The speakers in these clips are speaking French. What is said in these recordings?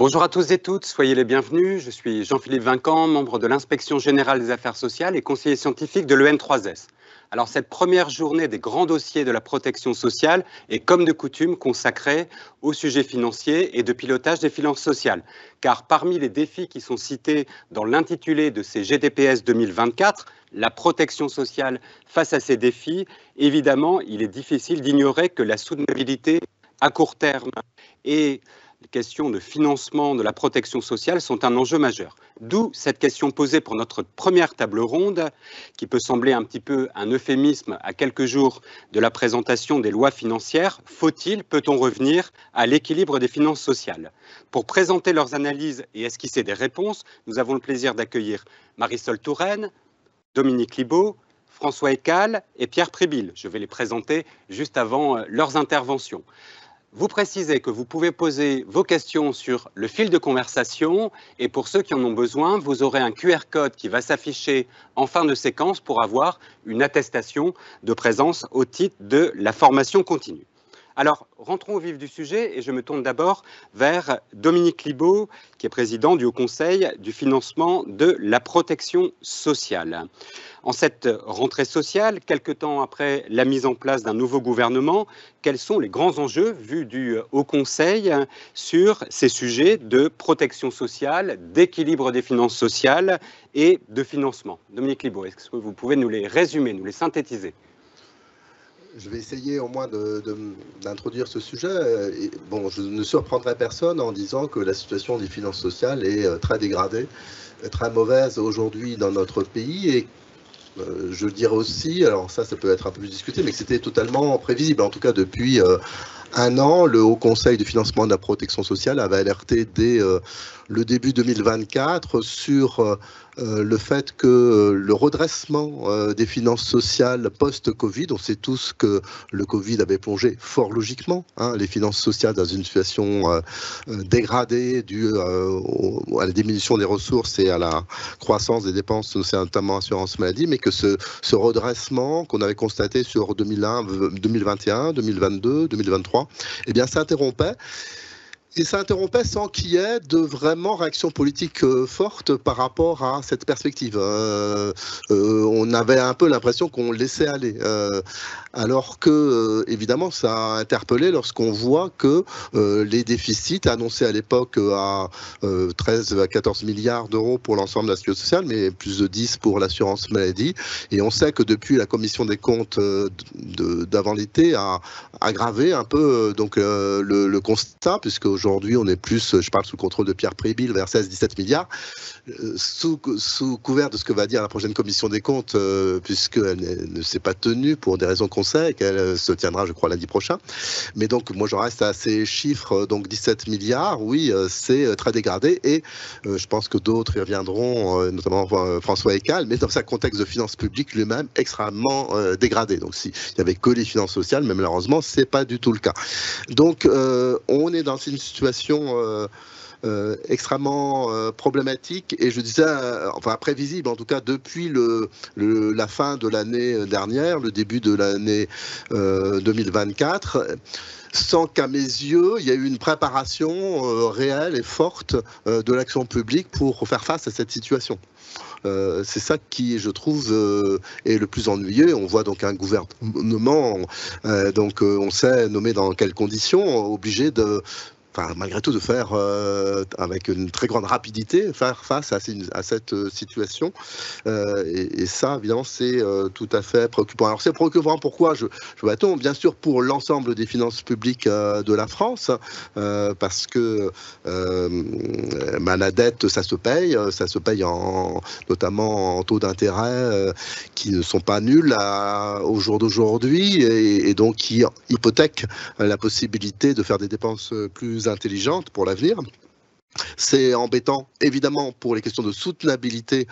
Bonjour à tous et toutes, soyez les bienvenus. Je suis Jean-Philippe Vincan, membre de l'Inspection Générale des Affaires Sociales et conseiller scientifique de l'EN3S. Alors cette première journée des grands dossiers de la protection sociale est comme de coutume consacrée aux sujets financiers et de pilotage des finances sociales. Car parmi les défis qui sont cités dans l'intitulé de ces GDPS 2024, la protection sociale face à ces défis, évidemment, il est difficile d'ignorer que la soutenabilité à court terme et les questions de financement de la protection sociale sont un enjeu majeur. D'où cette question posée pour notre première table ronde, qui peut sembler un petit peu un euphémisme à quelques jours de la présentation des lois financières. Faut-il, peut-on revenir à l'équilibre des finances sociales? Pour présenter leurs analyses et esquisser des réponses, nous avons le plaisir d'accueillir Marisol Touraine, Dominique Libaud, François Ecal et Pierre Prébil. Je vais les présenter juste avant leurs interventions. Vous précisez que vous pouvez poser vos questions sur le fil de conversation et pour ceux qui en ont besoin, vous aurez un QR code qui va s'afficher en fin de séquence pour avoir une attestation de présence au titre de la formation continue. Alors, rentrons au vif du sujet et je me tourne d'abord vers Dominique Libaud, qui est président du Haut Conseil du financement de la protection sociale. En cette rentrée sociale, quelque temps après la mise en place d'un nouveau gouvernement, quels sont les grands enjeux vus du Haut Conseil sur ces sujets de protection sociale, d'équilibre des finances sociales et de financement? Dominique Libaud, est-ce que vous pouvez nous les résumer, nous les synthétiser? Je vais essayer au moins d'introduire ce sujet. Bon, je ne surprendrai personne en disant que la situation des finances sociales est très dégradée, très mauvaise aujourd'hui dans notre pays. Et je dirais aussi, alors ça peut être un peu plus discuté, mais que c'était totalement prévisible. En tout cas, depuis un an, le Haut Conseil du financement de la protection sociale avait alerté dès le début 2024 sur le fait que le redressement des finances sociales post-Covid, on sait tous que le Covid avait plongé fort logiquement les finances sociales dans une situation dégradée due à la diminution des ressources et à la croissance des dépenses, notamment assurance maladie, mais que ce redressement qu'on avait constaté sur 2021, 2022, 2023, eh bien, s'interrompait. Et ça interrompait sans qu'il y ait de vraiment réaction politique forte par rapport à cette perspective. On avait un peu l'impression qu'on laissait aller. Alors que, évidemment, ça a interpellé lorsqu'on voit que les déficits annoncés à l'époque à 13 à 14 milliards d'euros pour l'ensemble de la sécurité sociale, mais plus de 10 pour l'assurance maladie. Et on sait que depuis la commission des comptes d'avant l'été a aggravé un peu donc, le constat, puisque aujourd'hui on est plus, je parle sous le contrôle de Pierre Prébil, vers 16-17 milliards, sous couvert de ce que va dire la prochaine commission des comptes, puisqu'elle ne s'est pas tenue pour des raisons qu'on sait, et qu'elle se tiendra, je crois, lundi prochain. Mais donc, moi, je reste à ces chiffres, donc 17 milliards, oui, c'est très dégradé, et je pense que d'autres y reviendront, notamment François Ecal, mais dans un contexte de finances publiques lui-même extrêmement dégradé. Donc, s'il n'y avait que les finances sociales, mais malheureusement, c'est pas du tout le cas. Donc, on est dans une situation extrêmement problématique, et je disais, enfin prévisible en tout cas depuis la fin de l'année dernière, le début de l'année 2024, sans qu'à mes yeux, il y ait eu une préparation réelle et forte de l'action publique pour faire face à cette situation. C'est ça qui, je trouve, est le plus ennuyeux. On voit donc un gouvernement, donc on sait nommer dans quelles conditions, obligé de... Enfin, malgré tout, de faire avec une très grande rapidité, faire face à cette situation. Et ça, évidemment, c'est tout à fait préoccupant. Alors, c'est préoccupant pourquoi je m'attends, bien sûr, pour l'ensemble des finances publiques de la France, parce que la dette, ça se paye notamment en taux d'intérêt qui ne sont pas nuls au jour d'aujourd'hui, et donc qui hypothèquent la possibilité de faire des dépenses plus intelligentes pour l'avenir. C'est embêtant, évidemment, pour les questions de soutenabilité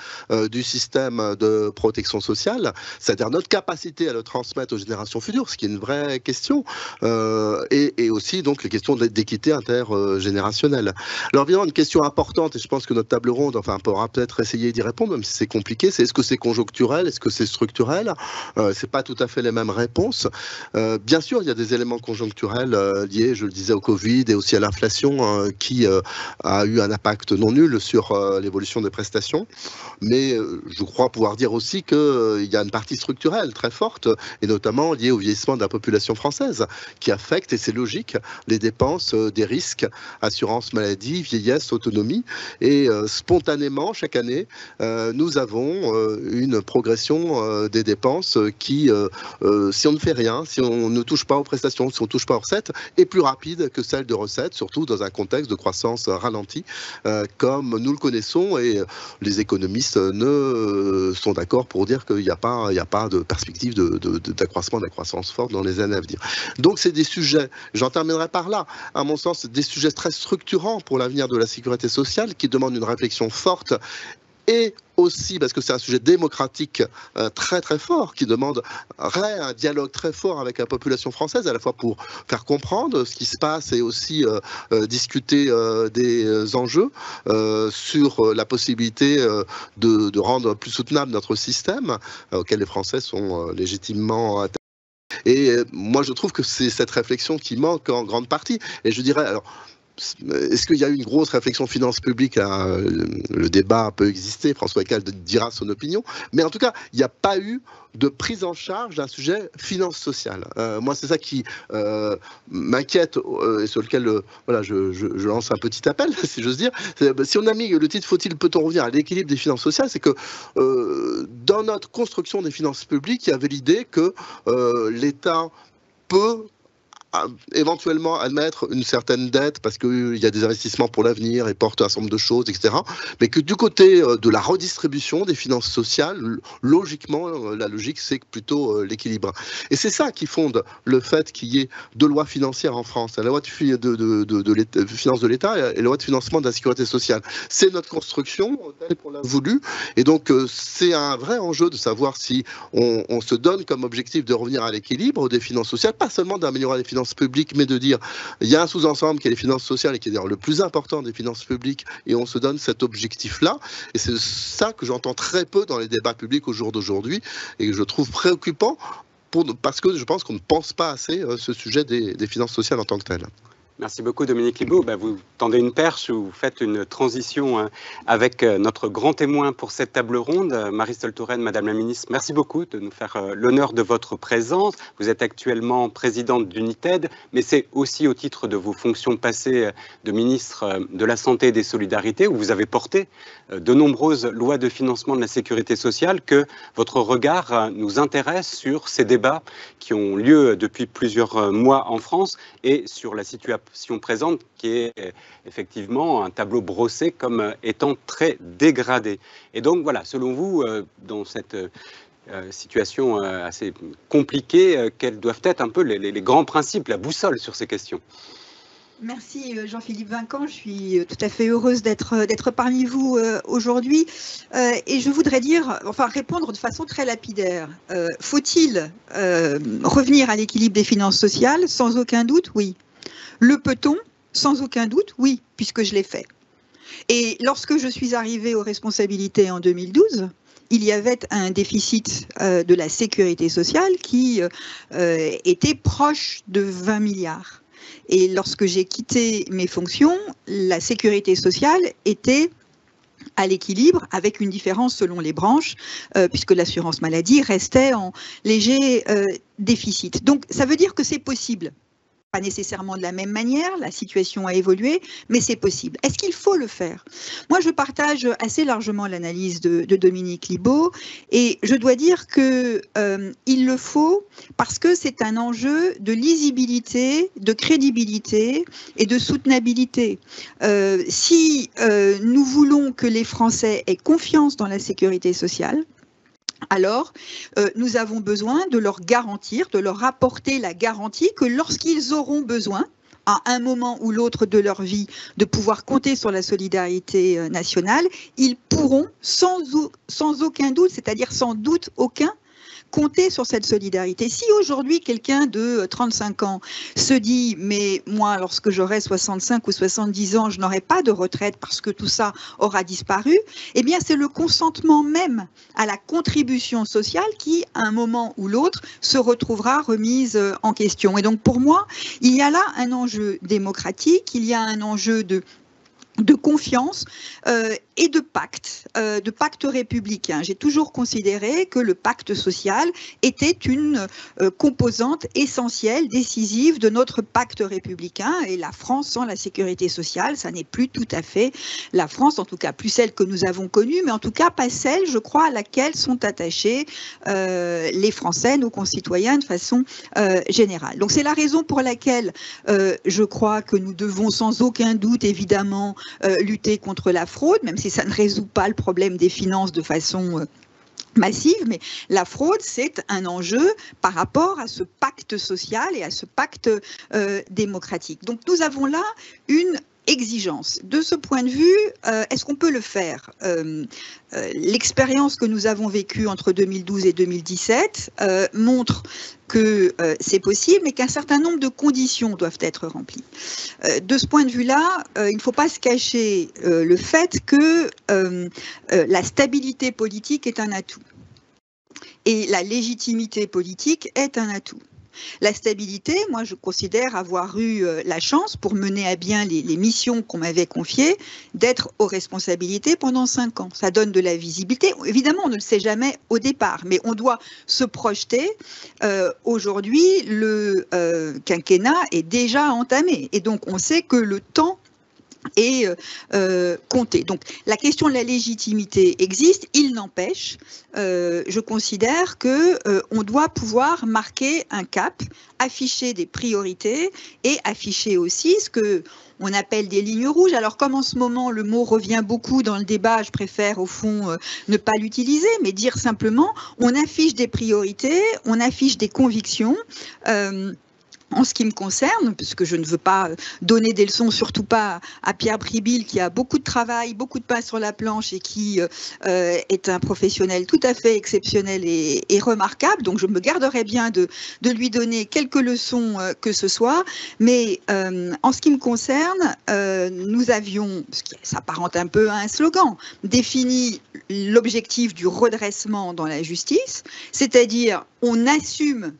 du système de protection sociale, c'est-à-dire notre capacité à le transmettre aux générations futures, ce qui est une vraie question, et aussi donc les questions d'équité intergénérationnelle. Alors évidemment, une question importante, et je pense que notre table ronde, enfin, pourra peut-être essayer d'y répondre, même si c'est compliqué, c'est est-ce que c'est conjoncturel, est-ce que c'est structurel? C'est pas tout à fait les mêmes réponses. Bien sûr, il y a des éléments conjoncturels liés, je le disais, au Covid et aussi à l'inflation qui a eu un impact non nul sur l'évolution des prestations. Mais je crois pouvoir dire aussi qu'il y a une partie structurelle très forte, et notamment liée au vieillissement de la population française, qui affecte, et c'est logique, les dépenses des risques, assurance maladie, vieillesse, autonomie. Et spontanément, chaque année, nous avons une progression des dépenses qui, si on ne fait rien, si on ne touche pas aux prestations, si on ne touche pas aux recettes, est plus rapide que celle de recettes, surtout dans un contexte de croissance ralentie, comme nous le connaissons, et les économistes sont d'accord pour dire qu'il n'y a pas de perspective d'accroissement, de croissance forte dans les années à venir. Donc c'est des sujets, j'en terminerai par là, à mon sens, des sujets très structurants pour l'avenir de la sécurité sociale qui demandent une réflexion forte, et aussi parce que c'est un sujet démocratique très très fort qui demanderait un dialogue très fort avec la population française, à la fois pour faire comprendre ce qui se passe et aussi discuter des enjeux sur la possibilité de rendre plus soutenable notre système auquel les Français sont légitimement attachés. Et moi je trouve que c'est cette réflexion qui manque en grande partie, et je dirais, alors, est-ce qu'il y a eu une grosse réflexion finance publique? Le débat peut exister, François Héckel dira son opinion, mais en tout cas, il n'y a pas eu de prise en charge d'un sujet finance sociale. Moi, c'est ça qui m'inquiète et sur lequel voilà, je lance un petit appel, si j'ose dire. Si on a mis le titre « Faut-il, peut-on revenir à l'équilibre des finances sociales », c'est que dans notre construction des finances publiques, il y avait l'idée que l'État peut éventuellement admettre une certaine dette parce qu'il y a des investissements pour l'avenir et porte un certain nombre de choses, etc. Mais que du côté de la redistribution des finances sociales, logiquement, la logique, c'est plutôt l'équilibre. Et c'est ça qui fonde le fait qu'il y ait deux lois financières en France, la loi de finances de l'État et la loi de financement de la sécurité sociale. C'est notre construction, telle qu'on l'a voulu, et donc c'est un vrai enjeu de savoir si on se donne comme objectif de revenir à l'équilibre des finances sociales, pas seulement d'améliorer les finances publiques, mais de dire il y a un sous-ensemble qui est les finances sociales et qui est d'ailleurs le plus important des finances publiques, et on se donne cet objectif-là. Et c'est ça que j'entends très peu dans les débats publics au jour d'aujourd'hui et que je trouve préoccupant parce que je pense qu'on ne pense pas assez ce sujet des finances sociales en tant que tel. Merci beaucoup Dominique Libault. Vous tendez une perche, vous faites une transition avec notre grand témoin pour cette table ronde, Marisol Touraine. Madame la Ministre, merci beaucoup de nous faire l'honneur de votre présence. Vous êtes actuellement présidente d'United, mais c'est aussi au titre de vos fonctions passées de ministre de la Santé et des Solidarités, où vous avez porté de nombreuses lois de financement de la sécurité sociale, que votre regard nous intéresse sur ces débats qui ont lieu depuis plusieurs mois en France et sur la situation présente qui est effectivement un tableau brossé comme étant très dégradé. Et donc voilà, selon vous, dans cette situation assez compliquée, quels doivent être un peu les grands principes, la boussole sur ces questions? Merci Jean-Philippe Vinquant, je suis tout à fait heureuse d'être parmi vous aujourd'hui et je voudrais répondre de façon très lapidaire. Faut-il revenir à l'équilibre des finances sociales? Sans aucun doute, oui. Le peut-on? Sans aucun doute, oui, puisque je l'ai fait. Et lorsque je suis arrivée aux responsabilités en 2012, il y avait un déficit de la sécurité sociale qui était proche de 20 milliards. Et lorsque j'ai quitté mes fonctions, la sécurité sociale était à l'équilibre, avec une différence selon les branches, puisque l'assurance maladie restait en léger déficit. Donc ça veut dire que c'est possible. Pas nécessairement de la même manière, la situation a évolué, mais c'est possible. Est-ce qu'il faut le faire? Moi, je partage assez largement l'analyse de Dominique Libault, et je dois dire que il le faut parce que c'est un enjeu de lisibilité, de crédibilité et de soutenabilité. Si nous voulons que les Français aient confiance dans la sécurité sociale, alors nous avons besoin de leur garantir, de leur apporter la garantie que lorsqu'ils auront besoin, à un moment ou l'autre de leur vie de pouvoir compter sur la solidarité nationale, ils pourront sans aucun doute, c'est-à-dire sans doute aucun, compter sur cette solidarité. Si aujourd'hui quelqu'un de 35 ans se dit mais moi lorsque j'aurai 65 ou 70 ans je n'aurai pas de retraite parce que tout ça aura disparu, eh bien c'est le consentement même à la contribution sociale qui à un moment ou l'autre se retrouvera remise en question. Et donc pour moi il y a là un enjeu démocratique, il y a un enjeu de confiance et de pacte républicain. J'ai toujours considéré que le pacte social était une composante essentielle, décisive de notre pacte républicain, et la France sans la sécurité sociale, ça n'est plus tout à fait la France, en tout cas plus celle que nous avons connue, mais en tout cas pas celle, je crois, à laquelle sont attachés les Français, nos concitoyens de façon générale. Donc c'est la raison pour laquelle je crois que nous devons sans aucun doute évidemment lutter contre la fraude, même si ça ne résout pas le problème des finances de façon massive, mais la fraude, c'est un enjeu par rapport à ce pacte social et à ce pacte démocratique. Donc nous avons là une exigence. De ce point de vue, est-ce qu'on peut le faire? L'expérience que nous avons vécue entre 2012 et 2017 montre que c'est possible, mais qu'un certain nombre de conditions doivent être remplies. De ce point de vue-là, il ne faut pas se cacher le fait que la stabilité politique est un atout. Et la légitimité politique est un atout. La stabilité, moi je considère avoir eu la chance pour mener à bien les missions qu'on m'avait confiées d'être aux responsabilités pendant 5 ans. Ça donne de la visibilité. Évidemment, on ne le sait jamais au départ, mais on doit se projeter. Aujourd'hui, le quinquennat est déjà entamé et donc on sait que le temps est compté. Donc la question de la légitimité existe, il n'empêche, je considère qu'on doit pouvoir marquer un cap, afficher des priorités et afficher aussi ce que on appelle des lignes rouges. Alors comme en ce moment le mot revient beaucoup dans le débat, je préfère au fond ne pas l'utiliser, mais dire simplement on affiche des priorités, on affiche des convictions. En ce qui me concerne, puisque je ne veux pas donner des leçons, surtout pas à Pierre Bribil, qui a beaucoup de travail, beaucoup de pain sur la planche et qui est un professionnel tout à fait exceptionnel et remarquable. Donc je me garderai bien de lui donner quelques leçons que ce soit. Mais en ce qui me concerne, nous avions, ce qui s'apparente un peu à un slogan, défini l'objectif du redressement dans la justice, c'est-à-dire on assume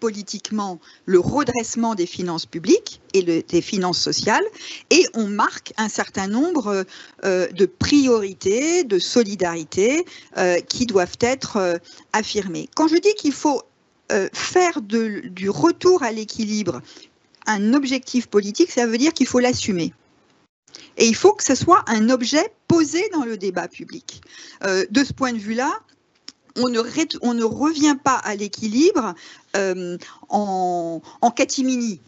politiquement le redressement des finances publiques et des finances sociales et on marque un certain nombre de priorités, de solidarités qui doivent être affirmées. Quand je dis qu'il faut faire du retour à l'équilibre un objectif politique, ça veut dire qu'il faut l'assumer. Et il faut que ce soit un objet posé dans le débat public. De ce point de vue-là, on ne revient pas à l'équilibre en catimini.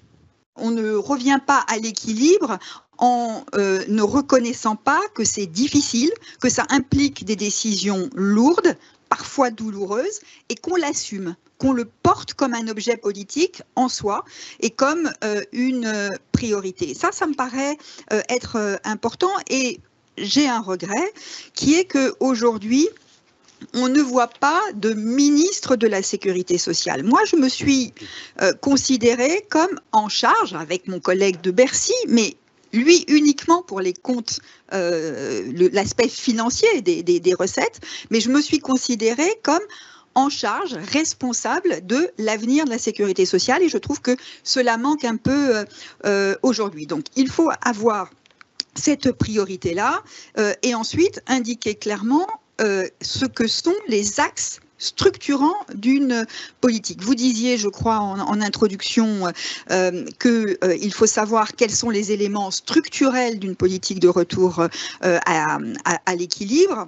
On ne revient pas à l'équilibre en ne reconnaissant pas que c'est difficile, que ça implique des décisions lourdes, parfois douloureuses, et qu'on l'assume, qu'on le porte comme un objet politique en soi et comme une priorité. Ça me paraît être important et j'ai un regret qui est qu'aujourd'hui, on ne voit pas de ministre de la Sécurité sociale. Moi, je me suis considérée comme en charge, avec mon collègue de Bercy, mais lui uniquement pour les comptes, l'aspect financier des recettes, mais je me suis considérée comme en charge, responsable de l'avenir de la sécurité sociale et je trouve que cela manque un peu aujourd'hui. Donc, il faut avoir cette priorité-là et ensuite indiquer clairement ce que sont les axes structurants d'une politique. Vous disiez, je crois, en introduction, qu'il faut savoir quels sont les éléments structurels d'une politique de retour à l'équilibre.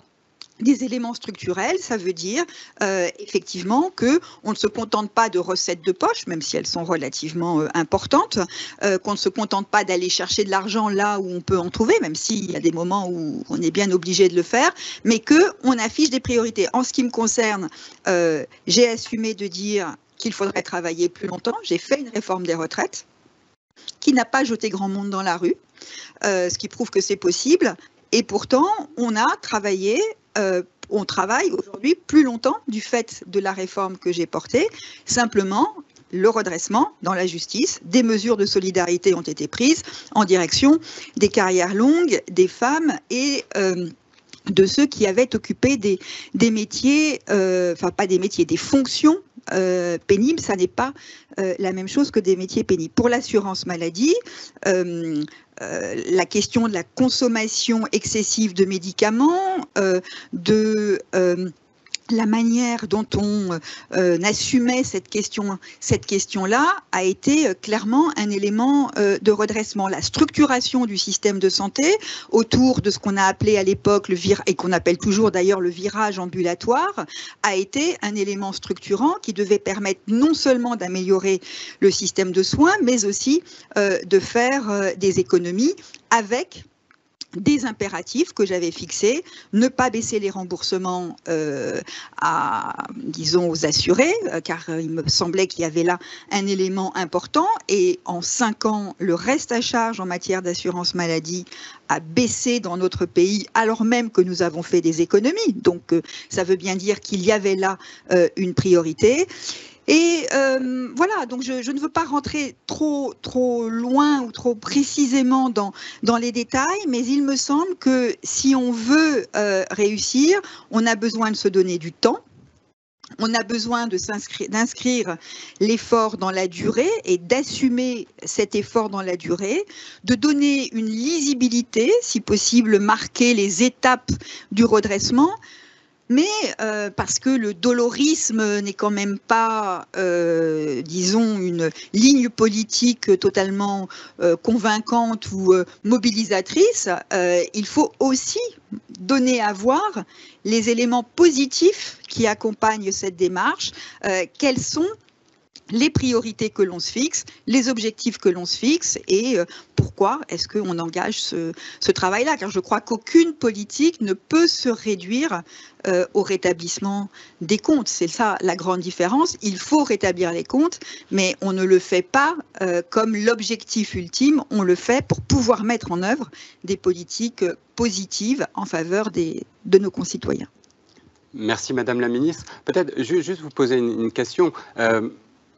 Des éléments structurels, ça veut dire effectivement qu'on ne se contente pas de recettes de poche, même si elles sont relativement importantes, qu'on ne se contente pas d'aller chercher de l'argent là où on peut en trouver, même s'il y a des moments où on est bien obligé de le faire, mais qu'on affiche des priorités. En ce qui me concerne, j'ai assumé de dire qu'il faudrait travailler plus longtemps. J'ai fait une réforme des retraites. qui n'a pas jeté grand monde dans la rue, ce qui prouve que c'est possible. Et pourtant, on travaille aujourd'hui plus longtemps du fait de la réforme que j'ai portée. Simplement, le redressement dans la justice, des mesures de solidarité ont été prises en direction des carrières longues, des femmes et de ceux qui avaient occupé des métiers, enfin pas des métiers, des fonctions pénibles. Ça n'est pas la même chose que des métiers pénibles. Pour l'assurance maladie, la question de la consommation excessive de médicaments, la manière dont on assumait cette question-là a été clairement un élément de redressement. La structuration du système de santé autour de ce qu'on a appelé à l'époque et qu'on appelle toujours d'ailleurs le virage ambulatoire a été un élément structurant qui devait permettre non seulement d'améliorer le système de soins, mais aussi de faire des économies avec des impératifs que j'avais fixés, ne pas baisser les remboursements aux assurés, car il me semblait qu'il y avait là un élément important, et en 5 ans, le reste à charge en matière d'assurance maladie a baissé dans notre pays, alors même que nous avons fait des économies. Donc, ça veut bien dire qu'il y avait là une priorité. Et voilà, donc je ne veux pas rentrer trop loin ou trop précisément dans les détails, mais il me semble que si on veut réussir, on a besoin de se donner du temps. On a besoin d'inscrire l'effort dans la durée et d'assumer cet effort dans la durée, de donner une lisibilité, si possible marquer les étapes du redressement, mais parce que le dolorisme n'est quand même pas, disons, une ligne politique totalement convaincante ou mobilisatrice, il faut aussi donner à voir les éléments positifs qui accompagnent cette démarche, quels sont les priorités que l'on se fixe, les objectifs que l'on se fixe et pourquoi est-ce qu'on engage ce travail-là. Car je crois qu'aucune politique ne peut se réduire au rétablissement des comptes. C'est ça la grande différence. Il faut rétablir les comptes, mais on ne le fait pas comme l'objectif ultime. On le fait pour pouvoir mettre en œuvre des politiques positives en faveur de nos concitoyens. Merci Madame la Ministre. Peut-être juste vous poser une question.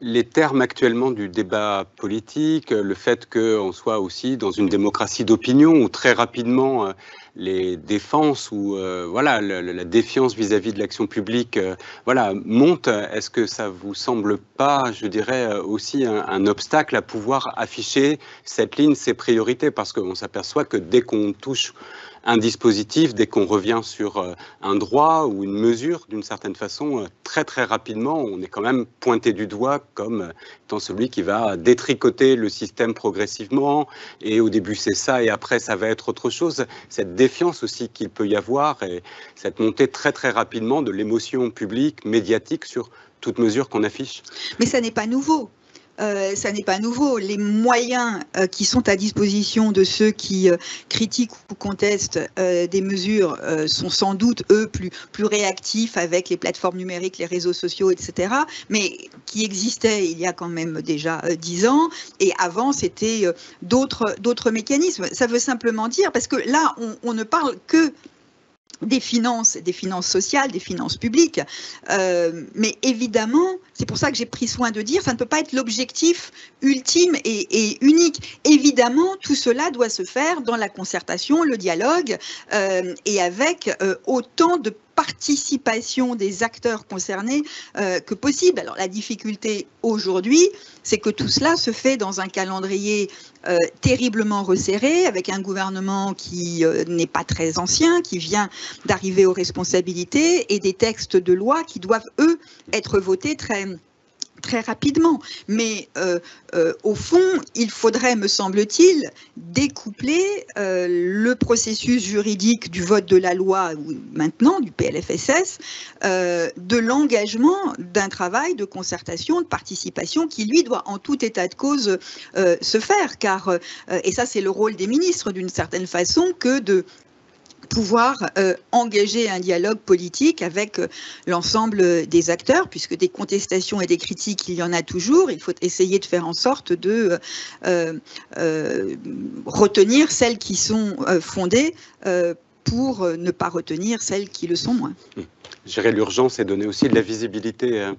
Les termes actuellement du débat politique, le fait qu'on soit aussi dans une démocratie d'opinion où très rapidement les défenses ou voilà, la défiance vis-à-vis de l'action publique voilà, monte, est-ce que ça vous semble pas, je dirais, aussi un obstacle à pouvoir afficher cette ligne, ces priorités? Parce qu'on s'aperçoit que dès qu'on touche un dispositif, dès qu'on revient sur un droit ou une mesure, d'une certaine façon, très très rapidement, on est quand même pointé du doigt comme étant celui qui va détricoter le système progressivement, et au début c'est ça, et après ça va être autre chose. Cette défiance aussi qu'il peut y avoir, et cette montée très très rapidement de l'émotion publique, médiatique, sur toute mesure qu'on affiche. Mais ça n'est pas nouveau. Ça n'est pas nouveau. Les moyens qui sont à disposition de ceux qui critiquent ou contestent des mesures sont sans doute, eux, plus réactifs avec les plateformes numériques, les réseaux sociaux, etc., mais qui existaient il y a quand même déjà 10 ans. Et avant, c'était d'autres mécanismes. Ça veut simplement dire, parce que là, on ne parle que des finances sociales, des finances publiques. Mais évidemment, c'est pour ça que j'ai pris soin de dire, ça ne peut pas être l'objectif ultime et unique. Évidemment, tout cela doit se faire dans la concertation, le dialogue, et avec autant de participation des acteurs concernés que possible. Alors la difficulté aujourd'hui, c'est que tout cela se fait dans un calendrier terriblement resserré, avec un gouvernement qui n'est pas très ancien, qui vient d'arriver aux responsabilités, et des textes de loi qui doivent, eux, être votés très rapidement. Mais au fond, il faudrait, me semble-t-il, découpler le processus juridique du vote de la loi, ou maintenant du PLFSS, de l'engagement d'un travail de concertation, de participation qui, lui, doit en tout état de cause se faire. Car, et ça c'est le rôle des ministres d'une certaine façon, que pouvoir engager un dialogue politique avec l'ensemble des acteurs, puisque des contestations et des critiques, il y en a toujours. Il faut essayer de faire en sorte de retenir celles qui sont fondées pour ne pas retenir celles qui le sont moins. Gérer l'urgence et donner aussi de la visibilité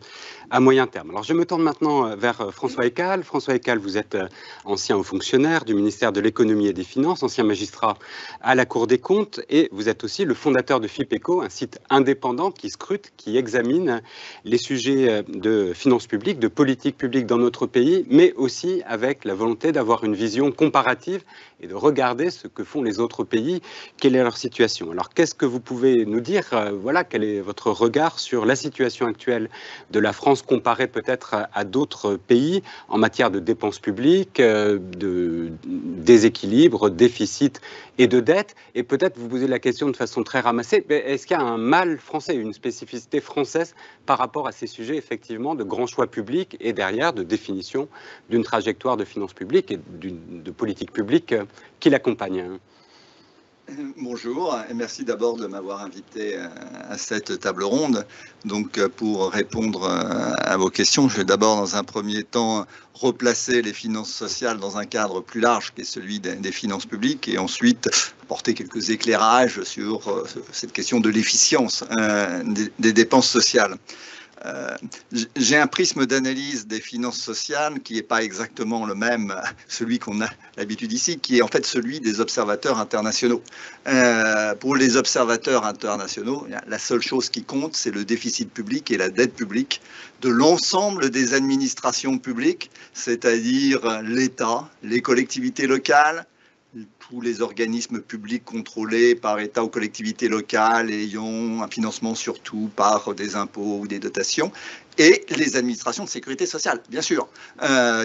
à moyen terme. Alors je me tourne maintenant vers François Écale. François Écale, vous êtes ancien haut fonctionnaire du ministère de l'économie et des finances, ancien magistrat à la Cour des comptes, et vous êtes aussi le fondateur de FIPECO, un site indépendant qui scrute, qui examine les sujets de finances publiques, de politique publique dans notre pays, mais aussi avec la volonté d'avoir une vision comparative et de regarder ce que font les autres pays, quelle est leur situation. Alors qu'est-ce que vous pouvez nous dire, voilà, quel est votre regard sur la situation actuelle de la France comparée peut-être à d'autres pays en matière de dépenses publiques, de déséquilibre, déficit et de dette? Et peut-être vous posez la question de façon très ramassée, est-ce qu'il y a un mal français, une spécificité française par rapport à ces sujets effectivement de grands choix publics et derrière de définition d'une trajectoire de finances publiques et de politique publique qui l'accompagne? Bonjour et merci d'abord de m'avoir invité à cette table ronde. Donc pour répondre à vos questions, je vais d'abord dans un premier temps replacer les finances sociales dans un cadre plus large qui est celui des finances publiques et ensuite apporter quelques éclairages sur cette question de l'efficience des dépenses sociales. J'ai un prisme d'analyse des finances sociales qui n'est pas exactement le même, celui qu'on a l'habitude ici, qui est en fait celui des observateurs internationaux. Pour les observateurs internationaux, la seule chose qui compte, c'est le déficit public et la dette publique de l'ensemble des administrations publiques, c'est-à-dire l'État, les collectivités locales, tous les organismes publics contrôlés par État ou collectivités locales ayant un financement surtout par des impôts ou des dotations, et les administrations de sécurité sociale, bien sûr,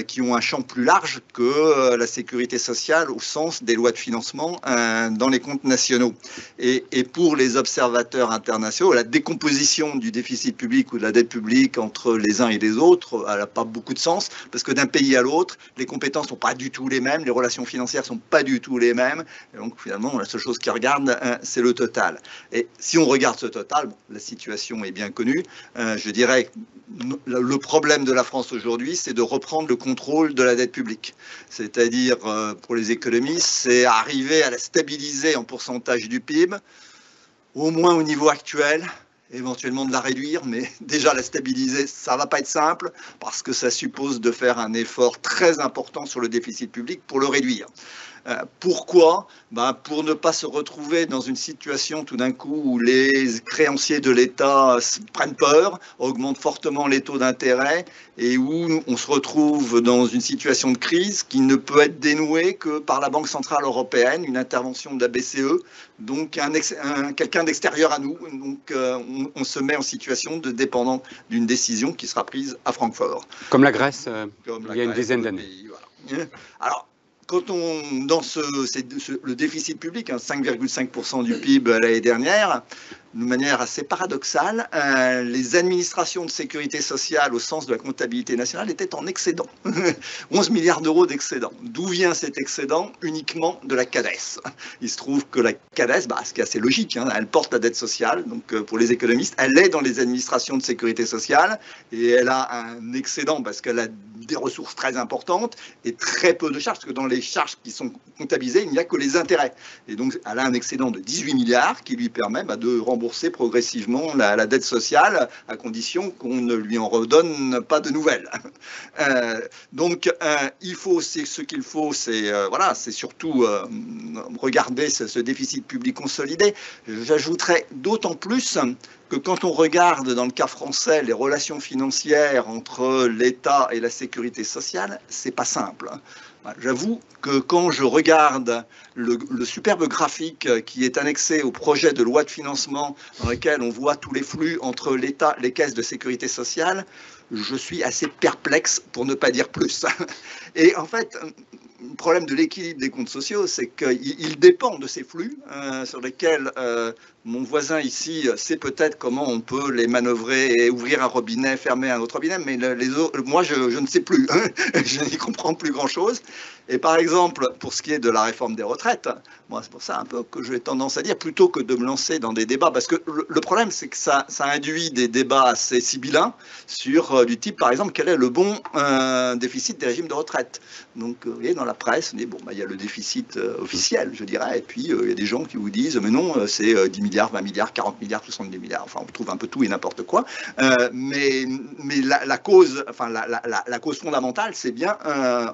qui ont un champ plus large que la sécurité sociale au sens des lois de financement dans les comptes nationaux. Et pour les observateurs internationaux, la décomposition du déficit public ou de la dette publique entre les uns et les autres, elle n'a pas beaucoup de sens, parce que d'un pays à l'autre, les compétences ne sont pas du tout les mêmes, les relations financières ne sont pas du tout les mêmes, et donc finalement, la seule chose qu'ils regardent, c'est le total. Et si on regarde ce total, bon, la situation est bien connue, je dirais le problème de la France aujourd'hui, c'est de reprendre le contrôle de la dette publique. C'est-à-dire, pour les économistes, c'est arriver à la stabiliser en pourcentage du PIB, au moins au niveau actuel, éventuellement de la réduire, mais déjà la stabiliser, ça ne va pas être simple, parce que ça suppose de faire un effort très important sur le déficit public pour le réduire. Pourquoi? Pour ne pas se retrouver dans une situation tout d'un coup où les créanciers de l'État prennent peur, augmentent fortement les taux d'intérêt et où on se retrouve dans une situation de crise qui ne peut être dénouée que par la Banque Centrale Européenne, une intervention de la BCE, donc quelqu'un d'extérieur à nous. Donc on se met en situation de dépendant d'une décision qui sera prise à Francfort. Comme la Grèce, il y a une dizaine d'années. Voilà. Alors, quand on, dans le déficit public, 5,5% du PIB l'année dernière, de manière assez paradoxale, les administrations de sécurité sociale au sens de la comptabilité nationale étaient en excédent. 11 milliards d'euros d'excédent. D'où vient cet excédent? Uniquement de la CADES. Il se trouve que la CADES, ce qui est assez logique, elle porte la dette sociale, donc pour les économistes, elle est dans les administrations de sécurité sociale et elle a un excédent parce qu'elle a des ressources très importantes et très peu de charges, parce que dans les charges qui sont comptabilisées, il n'y a que les intérêts. Et donc, elle a un excédent de 18 milliards qui lui permet de rembourser progressivement la dette sociale, à condition qu'on ne lui en redonne pas de nouvelles. Donc, ce qu'il faut, c'est surtout regarder ce déficit public consolidé. J'ajouterais d'autant plus que quand on regarde dans le cas français les relations financières entre l'État et la sécurité sociale, c'est pas simple. J'avoue que quand je regarde le superbe graphique qui est annexé au projet de loi de financement dans lequel on voit tous les flux entre l'État et les caisses de sécurité sociale, je suis assez perplexe pour ne pas dire plus. Et en fait, le problème de l'équilibre des comptes sociaux, c'est qu'il dépend de ces flux sur lesquels mon voisin ici sait peut-être comment on peut les manœuvrer et ouvrir un robinet, fermer un autre robinet, mais les autres, moi, je ne sais plus. Hein, je n'y comprends plus grand-chose. Et par exemple, pour ce qui est de la réforme des retraites, moi, c'est pour ça un peu que j'ai tendance à dire, plutôt que de me lancer dans des débats, parce que le problème, c'est que ça induit des débats assez sibyllins sur du type, par exemple, quel est le bon déficit des régimes de retraite. Donc, vous voyez, dans la presse, on dit, bon, il y a le déficit officiel, je dirais, et puis il y a des gens qui vous disent, mais non, c'est 10 milliards, 20 milliards, 40 milliards, 70 milliards, enfin, on trouve un peu tout et n'importe quoi. Mais la cause, enfin, la cause fondamentale, c'est bien,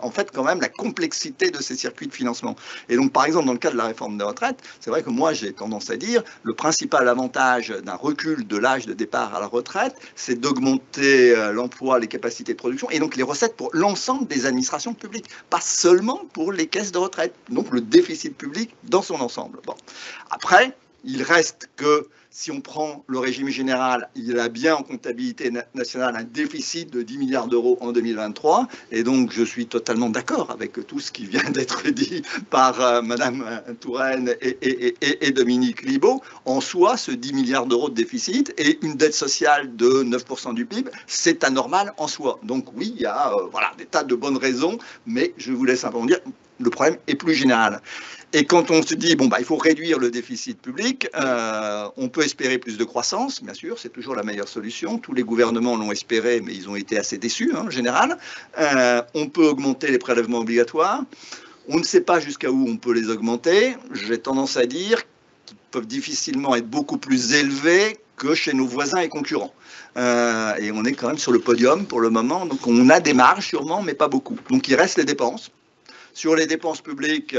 en fait, quand même, la complexité de ces circuits de financement. Et donc, par exemple, dans le cas de la réforme des retraites, c'est vrai que moi, j'ai tendance à dire, le principal avantage d'un recul de l'âge de départ à la retraite, c'est d'augmenter l'emploi, les capacités de production, et donc les recettes pour l'ensemble des administrations publiques, pas seulement pour les caisses de retraite. Donc, le déficit public dans son ensemble. Bon. Après, il reste que si on prend le régime général, il a bien en comptabilité nationale un déficit de 10 milliards d'euros en 2023. Et donc, je suis totalement d'accord avec tout ce qui vient d'être dit par Madame Touraine et Dominique Libault. En soi, ce 10 milliards d'euros de déficit et une dette sociale de 9% du PIB, c'est anormal en soi. Donc oui, il y a voilà, des tas de bonnes raisons, mais je voulais simplement dire, le problème est plus général. Et quand on se dit, bon, il faut réduire le déficit public, on peut espérer plus de croissance, bien sûr, c'est toujours la meilleure solution. Tous les gouvernements l'ont espéré, mais ils ont été assez déçus, en général. On peut augmenter les prélèvements obligatoires. On ne sait pas jusqu'à où on peut les augmenter. J'ai tendance à dire qu'ils peuvent difficilement être beaucoup plus élevés que chez nos voisins et concurrents. Et on est quand même sur le podium pour le moment. Donc on a des marges sûrement, mais pas beaucoup. Donc il reste les dépenses. Sur les dépenses publiques,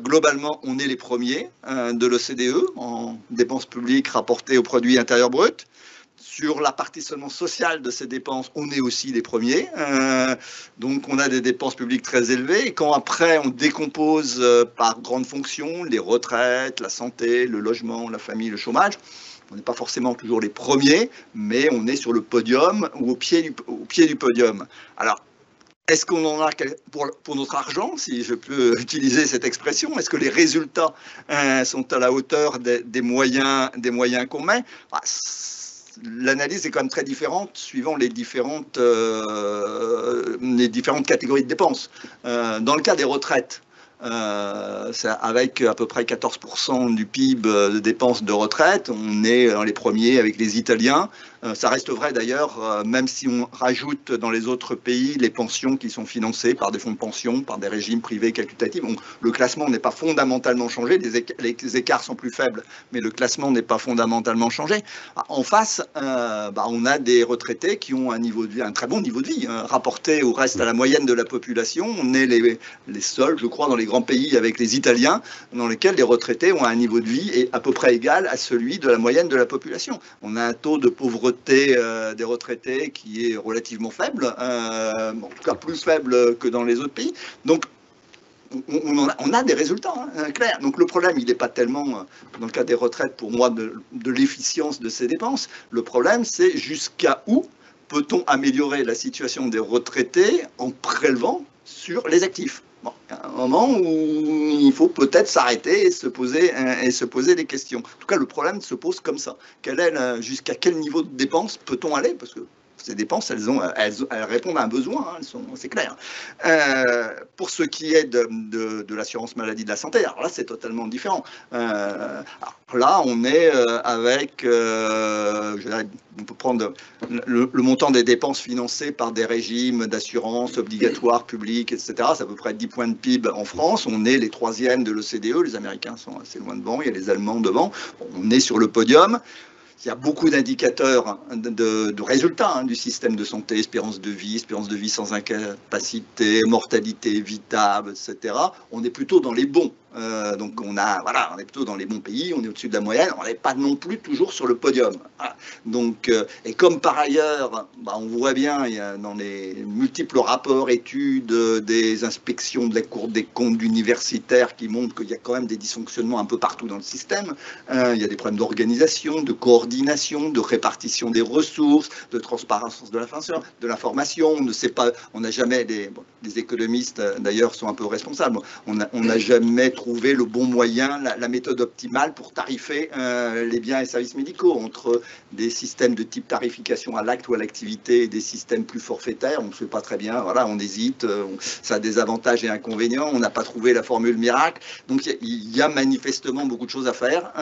globalement, on est les premiers de l'OCDE en dépenses publiques rapportées au produit intérieur brut. Sur la partie seulement sociale de ces dépenses, on est aussi les premiers. Donc, on a des dépenses publiques très élevées. Et quand après, on décompose par grandes fonctions, les retraites, la santé, le logement, la famille, le chômage, on n'est pas forcément toujours les premiers, mais on est sur le podium ou au pied du podium. Alors, est-ce qu'on en a pour notre argent, si je peux utiliser cette expression? Est-ce que les résultats sont à la hauteur des moyens qu'on met? L'analyse est quand même très différente suivant les différentes catégories de dépenses. Dans le cas des retraites, avec à peu près 14% du PIB de dépenses de retraite, on est dans les premiers avec les Italiens. Ça reste vrai d'ailleurs, même si on rajoute dans les autres pays les pensions qui sont financées par des fonds de pension, par des régimes privés qualitatifs. Bon, le classement n'est pas fondamentalement changé, les écarts sont plus faibles, mais le classement n'est pas fondamentalement changé. En face, on a des retraités qui ont un très bon niveau de vie, rapporté au reste à la moyenne de la population. On est les seuls, je crois, dans les grands pays avec les Italiens, dans lesquels les retraités ont un niveau de vie à peu près égal à celui de la moyenne de la population. On a un taux de pauvreté des retraités qui est relativement faible, en tout cas plus faible que dans les autres pays. Donc, on a des résultats clairs. Donc le problème, il n'est pas tellement, dans le cas des retraites, pour moi, de l'efficience de ces dépenses. Le problème, c'est jusqu'à où peut-on améliorer la situation des retraités en prélevant sur les actifs. Bon, il y a un moment où il faut peut-être s'arrêter et se poser des questions. En tout cas, le problème se pose comme ça. Jusqu'à quel niveau de dépenses peut-on aller? Parce que ces dépenses, elles répondent à un besoin, c'est clair. Pour ce qui est de l'assurance maladie de la santé, alors là, c'est totalement différent. Alors là, on est avec, on peut prendre le montant des dépenses financées par des régimes d'assurance obligatoires, publics, etc. C'est à peu près 10 points de PIB en France. On est les troisièmes de l'OCDE. Les Américains sont assez loin devant. Il y a les Allemands devant. On est sur le podium. Il y a beaucoup d'indicateurs de résultats du système de santé, espérance de vie sans incapacité, mortalité évitable, etc. On est plutôt dans les bons Donc on est plutôt dans les bons pays, on est au-dessus de la moyenne, on n'est pas non plus toujours sur le podium. Voilà. Donc, et comme par ailleurs, on voit bien dans les multiples rapports, études, des inspections de la Cour des comptes universitaires qui montrent qu'il y a quand même des dysfonctionnements un peu partout dans le système. Il y a des problèmes d'organisation, de coordination, de répartition des ressources, de transparence de l'information. On ne sait pas, on n'a jamais, les économistes d'ailleurs sont un peu responsables, on n'a jamais trouvé le bon moyen, la méthode optimale pour tarifer les biens et services médicaux, entre des systèmes de type tarification à l'acte ou à l'activité et des systèmes plus forfaitaires. On ne sait pas très bien, voilà, on hésite, ça a des avantages et inconvénients, on n'a pas trouvé la formule miracle. Donc il y a manifestement beaucoup de choses à faire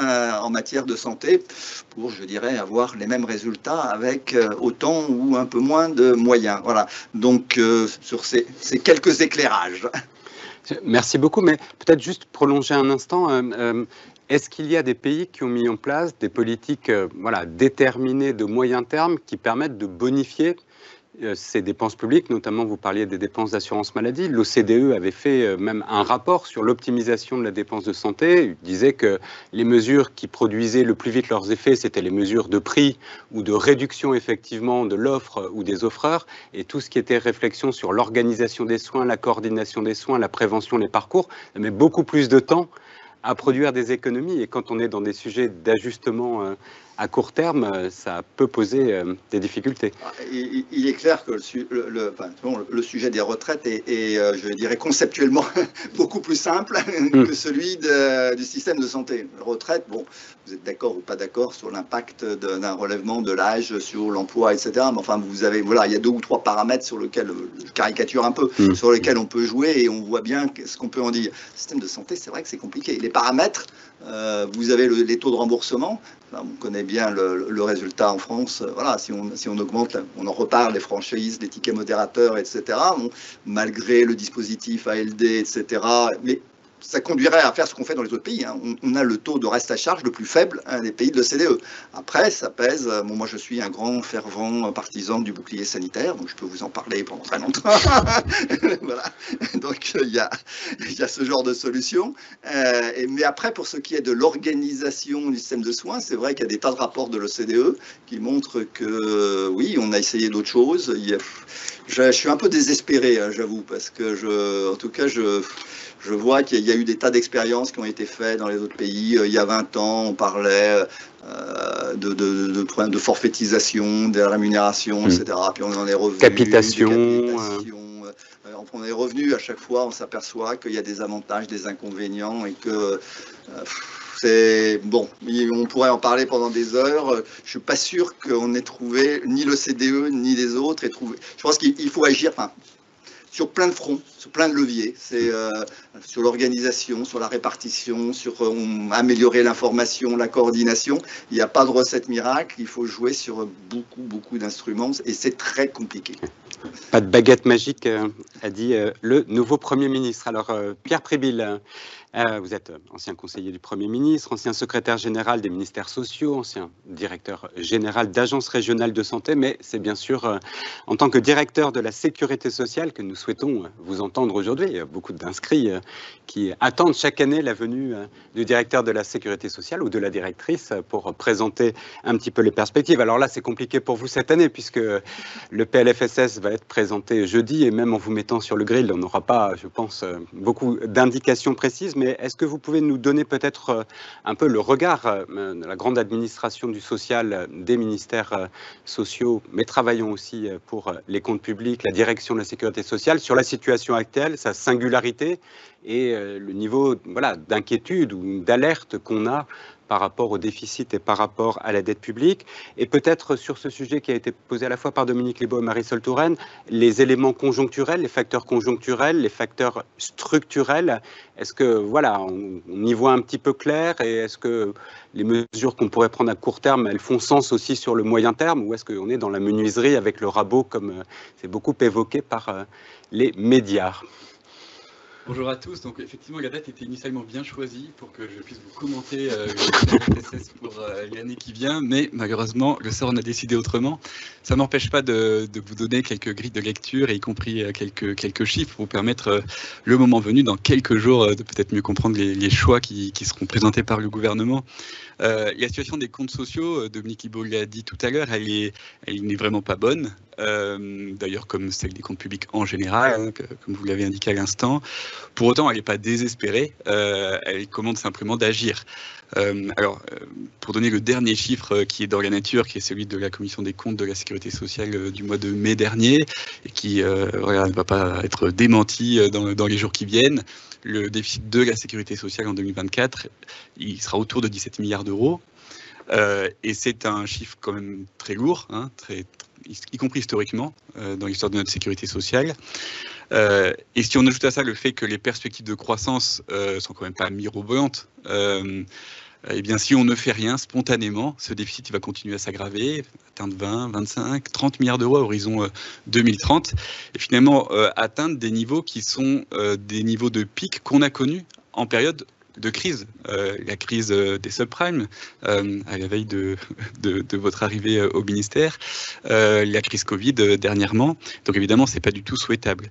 en matière de santé pour, je dirais, avoir les mêmes résultats avec autant ou un peu moins de moyens. Voilà, donc sur ces quelques éclairages. Merci beaucoup, mais peut-être juste prolonger un instant. Est-ce qu'il y a des pays qui ont mis en place des politiques déterminées de moyen terme qui permettent de bonifier ces dépenses publiques, notamment vous parliez des dépenses d'assurance maladie. L'OCDE avait fait même un rapport sur l'optimisation de la dépense de santé. Il disait que les mesures qui produisaient le plus vite leurs effets, c'était les mesures de prix ou de réduction effectivement de l'offre ou des offreurs, et tout ce qui était réflexion sur l'organisation des soins, la coordination des soins, la prévention, les parcours, ça met beaucoup plus de temps à produire des économies. Et quand on est dans des sujets d'ajustement à court terme, ça peut poser des difficultés. Il est clair que le sujet des retraites est, je dirais, conceptuellement beaucoup plus simple que celui du système de santé. Retraite, bon, vous êtes d'accord ou pas d'accord sur l'impact d'un relèvement de l'âge sur l'emploi, etc. Mais enfin, vous avez, voilà, il y a 2 ou 3 paramètres sur lesquels, je caricature un peu, sur lesquels on peut jouer et on voit bien ce qu'on peut en dire. Le système de santé, c'est vrai que c'est compliqué. Les paramètres, vous avez les taux de remboursement. On connaît bien le résultat en France. Voilà, si on augmente, on en reparle, les franchises, les tickets modérateurs, etc. Bon, malgré le dispositif ALD, etc. Mais ça conduirait à faire ce qu'on fait dans les autres pays. Hein. On a le taux de reste à charge le plus faible des pays de l'OCDE. Après, ça pèse. Bon, moi, je suis un grand fervent partisan du bouclier sanitaire, donc je peux vous en parler pendant très longtemps. Voilà. Donc, il y a ce genre de solution. Mais après, pour ce qui est de l'organisation du système de soins, c'est vrai qu'il y a des tas de rapports de l'OCDE qui montrent que, oui, on a essayé d'autres choses. Je suis un peu désespéré, hein, j'avoue, parce que, en tout cas, je vois qu'il y a eu des tas d'expériences qui ont été faites dans les autres pays. Il y a 20 ans, on parlait de forfaitisation, de rémunération, etc. Puis on en est revenu. Capitation. On est revenu à chaque fois, on s'aperçoit qu'il y a des avantages, des inconvénients et que c'est bon. On pourrait en parler pendant des heures. Je ne suis pas sûr qu'on ait trouvé ni l'OCDE ni les autres. Je pense qu'il faut agir. Sur plein de fronts, sur plein de leviers. C'est sur l'organisation, sur la répartition, sur améliorer l'information, la coordination. Il n'y a pas de recette miracle, il faut jouer sur beaucoup d'instruments et c'est très compliqué. Pas de baguette magique, a dit le nouveau Premier ministre. Alors, Pierre Pribille, vous êtes ancien conseiller du Premier ministre, ancien secrétaire général des ministères sociaux, ancien directeur général d'Agence régionale de santé, mais c'est bien sûr en tant que directeur de la sécurité sociale que nous souhaitons vous entendre aujourd'hui. Il y a beaucoup d'inscrits qui attendent chaque année la venue du directeur de la sécurité sociale ou de la directrice pour présenter un petit peu les perspectives. Alors là, c'est compliqué pour vous cette année puisque le PLFSS va être présenté jeudi et même en vous mettant sur le grill, on n'aura pas, je pense, beaucoup d'indications précises. Mais est-ce que vous pouvez nous donner peut-être un peu le regard de la grande administration du social, des ministères sociaux, mais travaillons aussi pour les comptes publics, la direction de la sécurité sociale, sur la situation actuelle, sa singularité et le niveau d'inquiétude ou d'alerte qu'on a par rapport au déficit et par rapport à la dette publique. Et peut-être sur ce sujet qui a été posé à la fois par Dominique Libault et Marisol Touraine, les éléments conjoncturels, les facteurs conjoncturels, les facteurs structurels, est-ce que on y voit un petit peu clair et est-ce que les mesures qu'on pourrait prendre à court terme, elles font sens aussi sur le moyen terme ou est-ce qu'on est dans la menuiserie avec le rabot comme c'est beaucoup évoqué par les médias ? Bonjour à tous. Donc effectivement, la date était initialement bien choisie pour que je puisse vous commenter le TSS pour l'année qui vient, mais malheureusement, le sort en a décidé autrement. Ça ne m'empêche pas de vous donner quelques grilles de lecture, et y compris quelques chiffres pour vous permettre, le moment venu, dans quelques jours, de peut-être mieux comprendre les choix qui seront présentés par le gouvernement. La situation des comptes sociaux, Dominique Libault l'a dit tout à l'heure, elle n'est vraiment pas bonne. D'ailleurs, comme celle des comptes publics en général, hein, comme vous l'avez indiqué à l'instant. Pour autant, elle n'est pas désespérée, elle commande simplement d'agir. Pour donner le dernier chiffre qui est dans la nature, qui est celui de la Commission des comptes de la Sécurité sociale du mois de mai dernier, et qui ne va pas être démenti dans les jours qui viennent, le déficit de la Sécurité sociale en 2024, il sera autour de 17 milliards d'euros. Et c'est un chiffre quand même très lourd, hein, y compris historiquement, dans l'histoire de notre sécurité sociale. Et si on ajoute à ça le fait que les perspectives de croissance sont quand même pas mirobolantes, eh bien, si on ne fait rien spontanément, ce déficit il va continuer à s'aggraver, atteindre 20, 25, 30 milliards d'euros à horizon 2030, et finalement atteindre des niveaux qui sont des niveaux de pic qu'on a connus en période de crise, la crise des subprimes à la veille de votre arrivée au ministère, la crise Covid dernièrement. Donc évidemment, c'est pas du tout souhaitable.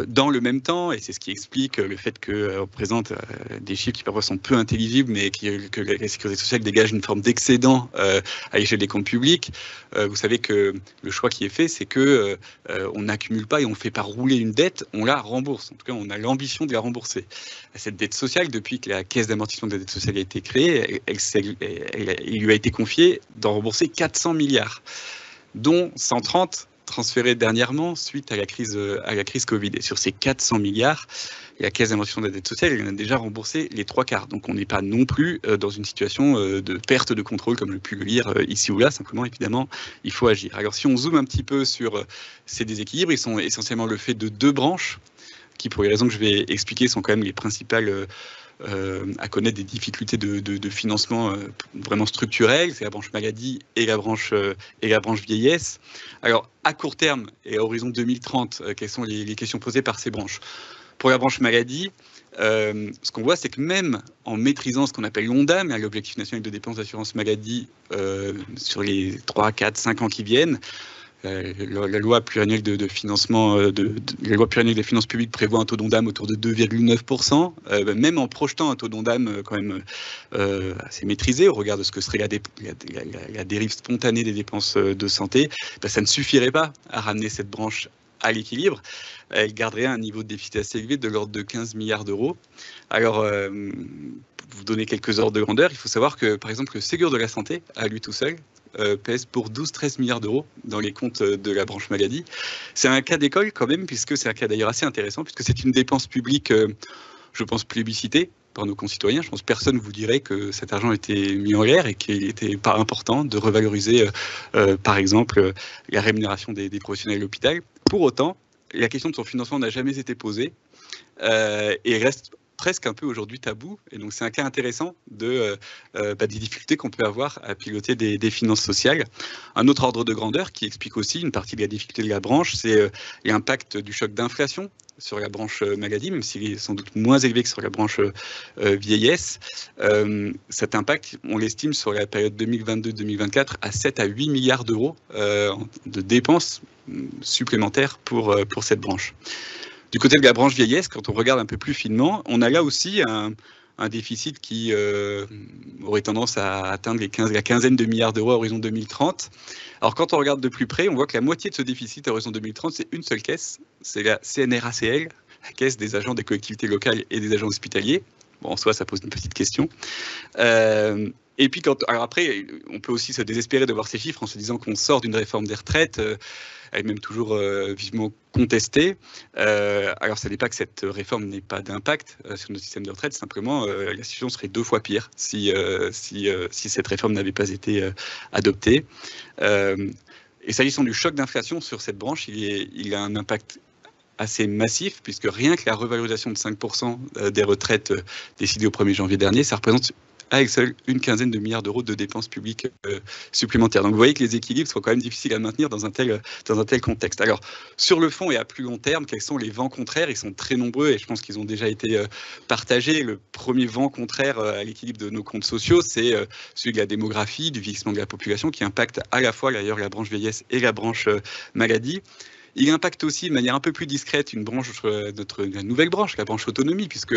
Dans le même temps, et c'est ce qui explique le fait qu'on présente des chiffres qui parfois sont peu intelligibles, mais que la sécurité sociale dégage une forme d'excédent à l'échelle des comptes publics. Vous savez que le choix qui est fait, c'est que on n'accumule pas et on ne fait pas rouler une dette, on la rembourse. En tout cas, on a l'ambition de la rembourser. Cette dette sociale, depuis que la caisse d'amortissement de la dette sociale a été créée, il lui a été confié d'en rembourser 400 milliards, dont 130 transférés dernièrement suite à la crise Covid. Et sur ces 400 milliards, la caisse d'amortissement de la dette sociale, elle en a déjà remboursé les 3/4. Donc on n'est pas non plus dans une situation de perte de contrôle, comme je pu le lire ici ou là. Simplement, évidemment, il faut agir. Alors si on zoome un petit peu sur ces déséquilibres, ils sont essentiellement le fait de deux branches, qui, pour les raisons que je vais expliquer, sont quand même les principales à connaître des difficultés de financement vraiment structurelles. C'est la branche maladie et la branche vieillesse. Alors, à court terme et à horizon 2030, quelles sont les questions posées par ces branches? Pour la branche maladie, ce qu'on voit, c'est que même en maîtrisant ce qu'on appelle l'ONDAM, l'objectif national de dépenses d'assurance maladie, sur les 3, 4, 5 ans qui viennent, la loi pluriannuelle de financement, la loi pluriannuelle des finances publiques prévoit un taux d'ONDAM autour de 2,9%. Même en projetant un taux d'ONDAM quand même assez maîtrisé au regard de ce que serait la dérive spontanée des dépenses de santé, ça ne suffirait pas à ramener cette branche à l'équilibre. Elle garderait un niveau de déficit assez élevé de l'ordre de 15 milliards d'euros. Alors, pour vous donner quelques ordres de grandeur, il faut savoir que, par exemple, le Ségur de la santé, à lui tout seul, pèse pour 12-13 milliards d'euros dans les comptes de la branche maladie. C'est un cas d'école quand même, puisque c'est un cas d'ailleurs assez intéressant, puisque c'est une dépense publique, je pense, plébiscitée par nos concitoyens. Je pense que personne ne vous dirait que cet argent était mis en l'air et qu'il n'était pas important de revaloriser, par exemple, la rémunération des professionnels de l'hôpital. Pour autant, la question de son financement n'a jamais été posée et reste presque un peu aujourd'hui tabou. Et donc c'est un cas intéressant des difficultés qu'on peut avoir à piloter des finances sociales. Un autre ordre de grandeur qui explique aussi une partie de la difficulté de la branche, c'est l'impact du choc d'inflation sur la branche maladie, même s'il est sans doute moins élevé que sur la branche vieillesse. Cet impact, on l'estime sur la période 2022-2024 à 7 à 8 milliards d'euros de dépenses supplémentaires pour cette branche. Du côté de la branche vieillesse, quand on regarde un peu plus finement, on a là aussi un déficit qui aurait tendance à atteindre la quinzaine de milliards d'euros à horizon 2030. Alors quand on regarde de plus près, on voit que la moitié de ce déficit à horizon 2030, c'est une seule caisse, c'est la CNRACL, la caisse des agents des collectivités locales et des agents hospitaliers. Bon, en soi, ça pose une petite question. Et puis, alors après, on peut aussi se désespérer de voir ces chiffres en se disant qu'on sort d'une réforme des retraites, elle est même toujours vivement contestée. Alors, ça n'est pas que cette réforme n'ait pas d'impact sur notre système de retraite, simplement, la situation serait 2 fois pire si cette réforme n'avait pas été adoptée. Et s'agissant du choc d'inflation sur cette branche, il a un impact assez massif, puisque rien que la revalorisation de 5% des retraites décidée au 1er janvier dernier, ça représente à elle seule une quinzaine de milliards d'euros de dépenses publiques supplémentaires. Donc vous voyez que les équilibres sont quand même difficiles à maintenir dans un tel contexte. Alors sur le fond et à plus long terme, quels sont les vents contraires? Ils sont très nombreux et je pense qu'ils ont déjà été partagés. Le premier vent contraire à l'équilibre de nos comptes sociaux, c'est celui de la démographie, du vieillissement de la population qui impacte à la fois d'ailleurs la branche vieillesse et la branche maladie. Il impacte aussi de manière un peu plus discrète une branche, la nouvelle branche, la branche autonomie, puisque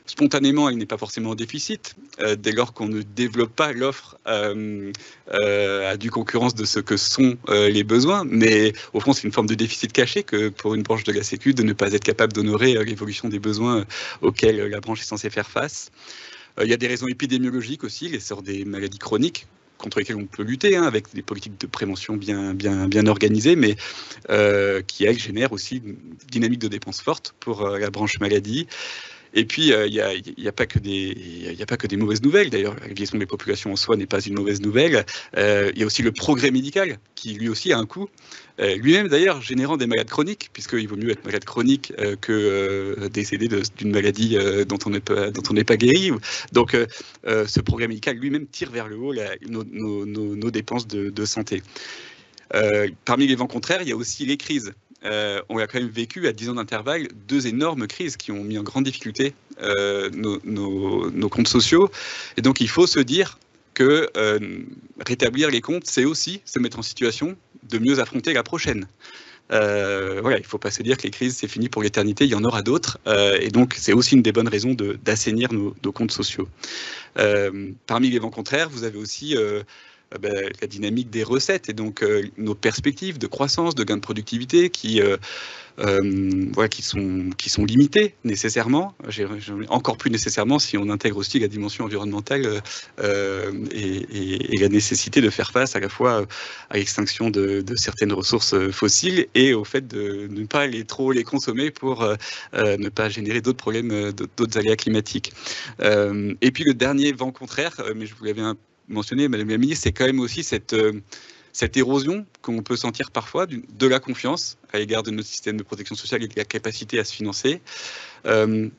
spontanément, elle n'est pas forcément en déficit, dès lors qu'on ne développe pas l'offre à due concurrence de ce que sont les besoins. Mais au fond, c'est une forme de déficit caché que pour une branche de la Sécu de ne pas être capable d'honorer l'évolution des besoins auxquels la branche est censée faire face. Il y a des raisons épidémiologiques aussi, l'essor des maladies chroniques, contre lesquelles on peut lutter avec des politiques de prévention bien organisées, mais qui, elles, génèrent aussi une dynamique de dépenses forte pour la branche maladie. Et puis, il n'y a pas que des mauvaises nouvelles. D'ailleurs, le vieillissement des populations en soi n'est pas une mauvaise nouvelle. Il y a aussi le progrès médical, qui lui aussi a un coût. Lui-même, d'ailleurs, générant des malades chroniques, puisqu'il vaut mieux être malade chronique que décéder d'une maladie dont on n'est pas guéri. Donc, ce progrès médical lui-même tire vers le haut nos dépenses de santé. Parmi les vents contraires, il y a aussi les crises. On a quand même vécu à 10 ans d'intervalle 2 énormes crises qui ont mis en grande difficulté nos comptes sociaux. Et donc, il faut se dire que rétablir les comptes, c'est aussi se mettre en situation de mieux affronter la prochaine. Voilà, il ne faut pas se dire que les crises, c'est fini pour l'éternité, il y en aura d'autres. Et donc, c'est aussi une des bonnes raisons d'assainir nos comptes sociaux. Parmi les vents contraires, vous avez aussi la dynamique des recettes et donc nos perspectives de croissance, de gains de productivité qui sont limitées nécessairement, encore plus nécessairement si on intègre aussi la dimension environnementale et la nécessité de faire face à la fois à l'extinction de certaines ressources fossiles et au fait de ne pas trop les consommer pour ne pas générer d'autres problèmes, d'autres aléas climatiques. Et puis le dernier vent contraire, mais je vous l'avais mentionné, Madame la Ministre, c'est quand même aussi cette érosion qu'on peut sentir parfois de la confiance à l'égard de notre système de protection sociale et de la capacité à se financer.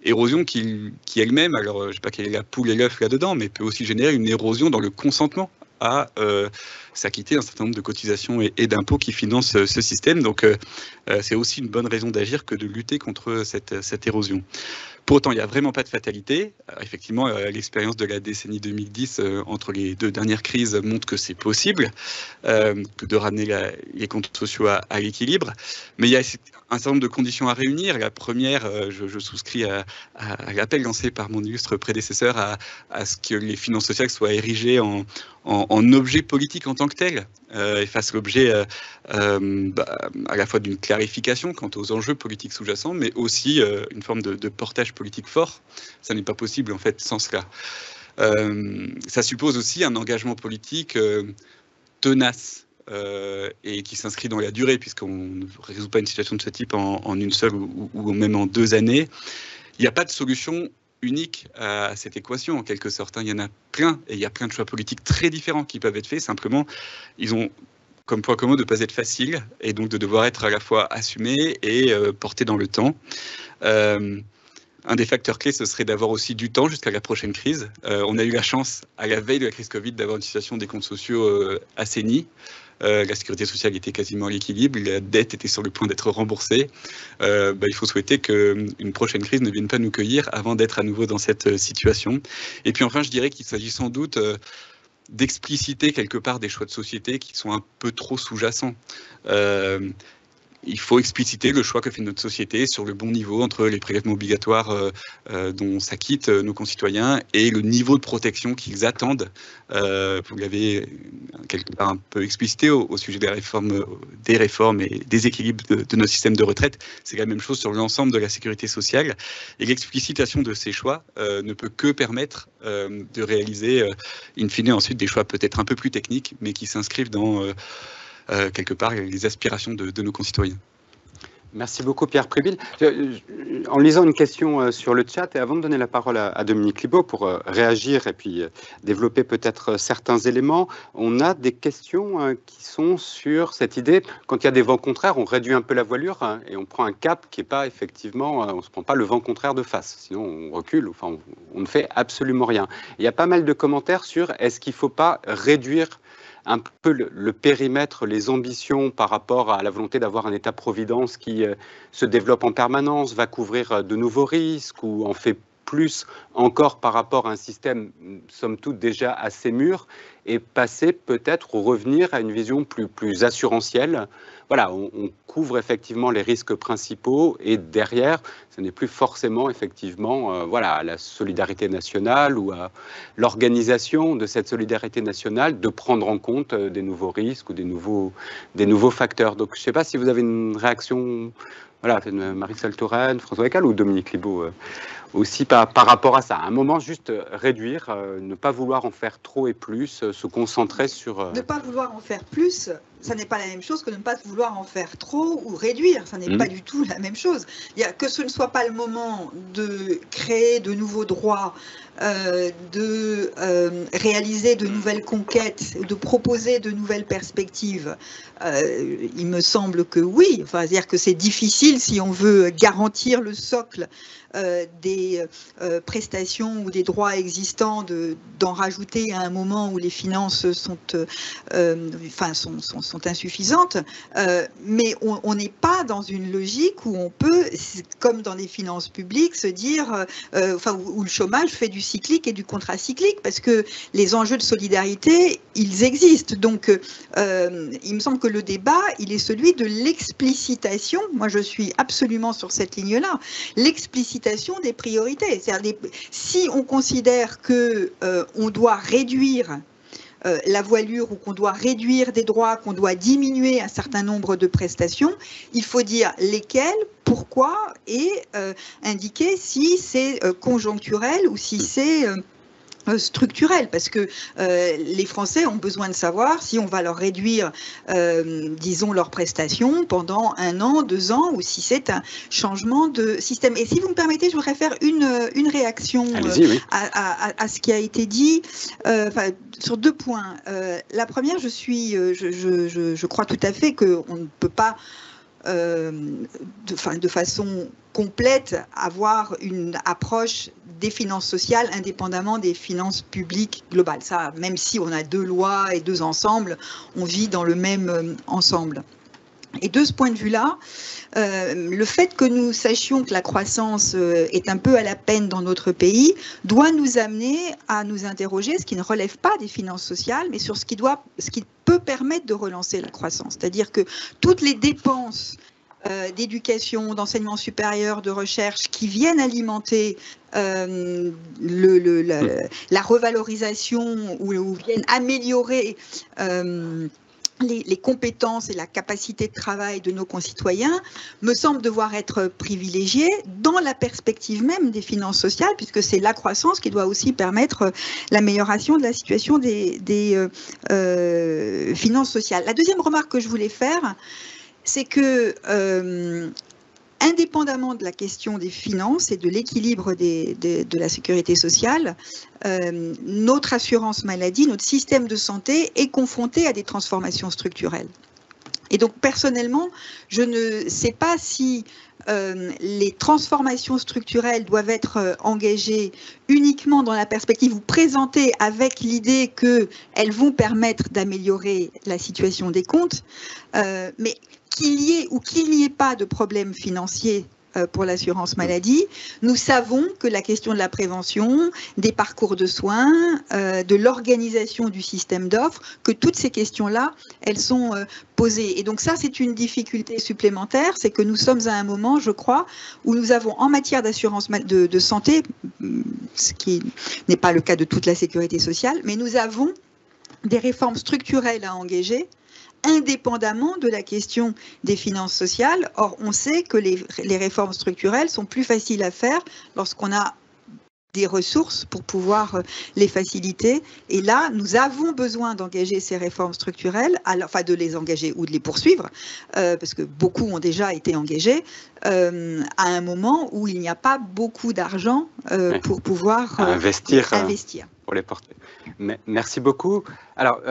Érosion qui elle-même, alors je ne sais pas quelle est la poule et l'œuf là-dedans, mais peut aussi générer une érosion dans le consentement à s'acquitter un certain nombre de cotisations et d'impôts qui financent ce système. Donc c'est aussi une bonne raison d'agir que de lutter contre cette érosion. Pour autant, il n'y a vraiment pas de fatalité. Effectivement, l'expérience de la décennie 2010 entre les 2 dernières crises montre que c'est possible de ramener les comptes sociaux à l'équilibre. Mais il y a un certain nombre de conditions à réunir. La première, je souscris à l'appel lancé par mon illustre prédécesseur à ce que les finances sociales soient érigées en objet politique en tant que tel, et fassent l'objet à la fois d'une clarification quant aux enjeux politiques sous-jacents, mais aussi une forme de portage politique fort. Ça n'est pas possible en fait sans cela. Ça suppose aussi un engagement politique tenace et qui s'inscrit dans la durée, puisqu'on ne résout pas une situation de ce type en une seule ou même en 2 années. Il n'y a pas de solution unique à cette équation en quelque sorte. Il y en a plein et il y a plein de choix politiques très différents qui peuvent être faits. Simplement, ils ont comme point commun de ne pas être faciles et donc de devoir être à la fois assumés et portés dans le temps. Un des facteurs clés, ce serait d'avoir aussi du temps jusqu'à la prochaine crise. On a eu la chance, à la veille de la crise Covid, d'avoir une situation des comptes sociaux assainie. La sécurité sociale était quasiment à l'équilibre, la dette était sur le point d'être remboursée. Il faut souhaiter qu'une prochaine crise ne vienne pas nous cueillir avant d'être à nouveau dans cette situation. Et puis enfin, je dirais qu'il s'agit sans doute d'expliciter quelque part des choix de société qui sont un peu trop sous-jacents. Il faut expliciter le choix que fait notre société sur le bon niveau entre les prélèvements obligatoires dont s'acquittent nos concitoyens et le niveau de protection qu'ils attendent. Vous l'avez quelque part un peu explicité au sujet des réformes et des équilibres de nos systèmes de retraite. C'est la même chose sur l'ensemble de la sécurité sociale. Et l'explicitation de ces choix ne peut que permettre de réaliser, in fine, ensuite des choix peut-être un peu plus techniques, mais qui s'inscrivent dans quelque part les aspirations de nos concitoyens. Merci beaucoup Pierre Prébille. En lisant une question sur le chat et avant de donner la parole à Dominique Libaud pour réagir et puis développer peut-être certains éléments, on a des questions qui sont sur cette idée, quand il y a des vents contraires, on réduit un peu la voilure et on prend un cap qui n'est pas effectivement, on ne se prend pas le vent contraire de face, sinon on recule, enfin on ne fait absolument rien. Il y a pas mal de commentaires sur est-ce qu'il ne faut pas réduire un peu le périmètre, les ambitions par rapport à la volonté d'avoir un État-providence qui se développe en permanence, va couvrir de nouveaux risques ou en fait plus encore par rapport à un système, somme toute, déjà assez mûr, et passer peut-être ou revenir à une vision plus assurantielle. Voilà, on couvre effectivement les risques principaux et derrière, ce n'est plus forcément effectivement voilà, la solidarité nationale ou à l'organisation de cette solidarité nationale de prendre en compte des nouveaux risques ou des nouveaux facteurs. Donc je ne sais pas si vous avez une réaction, voilà, Marisol Touraine, François Hécal ou Dominique Libaud aussi par rapport à ça. À un moment, juste réduire, ne pas vouloir en faire trop et plus, se concentrer sur... Ne pas vouloir en faire plus, ça n'est pas la même chose que ne pas vouloir en faire trop ou réduire. Ça n'est pas du tout la même chose. Que ce ne soit pas le moment de créer de nouveaux droits, de réaliser de nouvelles conquêtes, de proposer de nouvelles perspectives. Il me semble que oui. Enfin, c'est-à-dire que c'est difficile si on veut garantir le socle des prestations ou des droits existants, d'en rajouter à un moment où les finances sont insuffisantes. Mais on n'est pas dans une logique où on peut, comme dans les finances publiques, se dire, où le chômage fait du cyclique et du contracyclique, parce que les enjeux de solidarité, ils existent. Donc, il me semble que le débat, il est celui de l'explicitation. Moi, je suis absolument sur cette ligne-là. L'explicitation des priorités. C'est-à-dire, si on considère que on doit réduire la voilure ou qu'on doit réduire des droits, qu'on doit diminuer un certain nombre de prestations, il faut dire lesquelles, pourquoi et indiquer si c'est conjoncturel ou si c'est structurel, parce que les Français ont besoin de savoir si on va leur réduire, disons, leurs prestations pendant 1 an, 2 ans, ou si c'est un changement de système. Et si vous me permettez, je voudrais faire une réaction à ce qui a été dit, sur 2 points. La première, je crois tout à fait qu'on ne peut pas de façon complète avoir une approche des finances sociales indépendamment des finances publiques globales. Ça, même si on a 2 lois et 2 ensembles, on vit dans le même ensemble. Et de ce point de vue-là, le fait que nous sachions que la croissance est un peu à la peine dans notre pays doit nous amener à nous interroger, ce qui ne relève pas des finances sociales, mais sur ce qui peut permettre de relancer la croissance. C'est-à-dire que toutes les dépenses d'éducation, d'enseignement supérieur, de recherche qui viennent alimenter la revalorisation ou viennent améliorer les compétences et la capacité de travail de nos concitoyens me semble devoir être privilégiée dans la perspective même des finances sociales, puisque c'est la croissance qui doit aussi permettre l'amélioration de la situation des finances sociales. La deuxième remarque que je voulais faire, c'est que indépendamment de la question des finances et de l'équilibre de la sécurité sociale, notre assurance maladie, notre système de santé est confronté à des transformations structurelles. Et donc, personnellement, je ne sais pas si les transformations structurelles doivent être engagées uniquement dans la perspective ou présentées avec l'idée qu'elles vont permettre d'améliorer la situation des comptes, mais qu'il y ait ou qu'il n'y ait pas de problème financier pour l'assurance maladie, nous savons que la question de la prévention, des parcours de soins, de l'organisation du système d'offres, que toutes ces questions-là, elles sont posées. Et donc ça, c'est une difficulté supplémentaire, c'est que nous sommes à un moment, je crois, où nous avons en matière d'assurance de santé, ce qui n'est pas le cas de toute la sécurité sociale, mais nous avons des réformes structurelles à engager, indépendamment de la question des finances sociales. Or, on sait que les réformes structurelles sont plus faciles à faire lorsqu'on a des ressources pour pouvoir les faciliter. Et là, nous avons besoin d'engager ces réformes structurelles, enfin de les engager ou de les poursuivre, parce que beaucoup ont déjà été engagés, à un moment où il n'y a pas beaucoup d'argent pour pouvoir investir pour les porter. Merci beaucoup. Alors,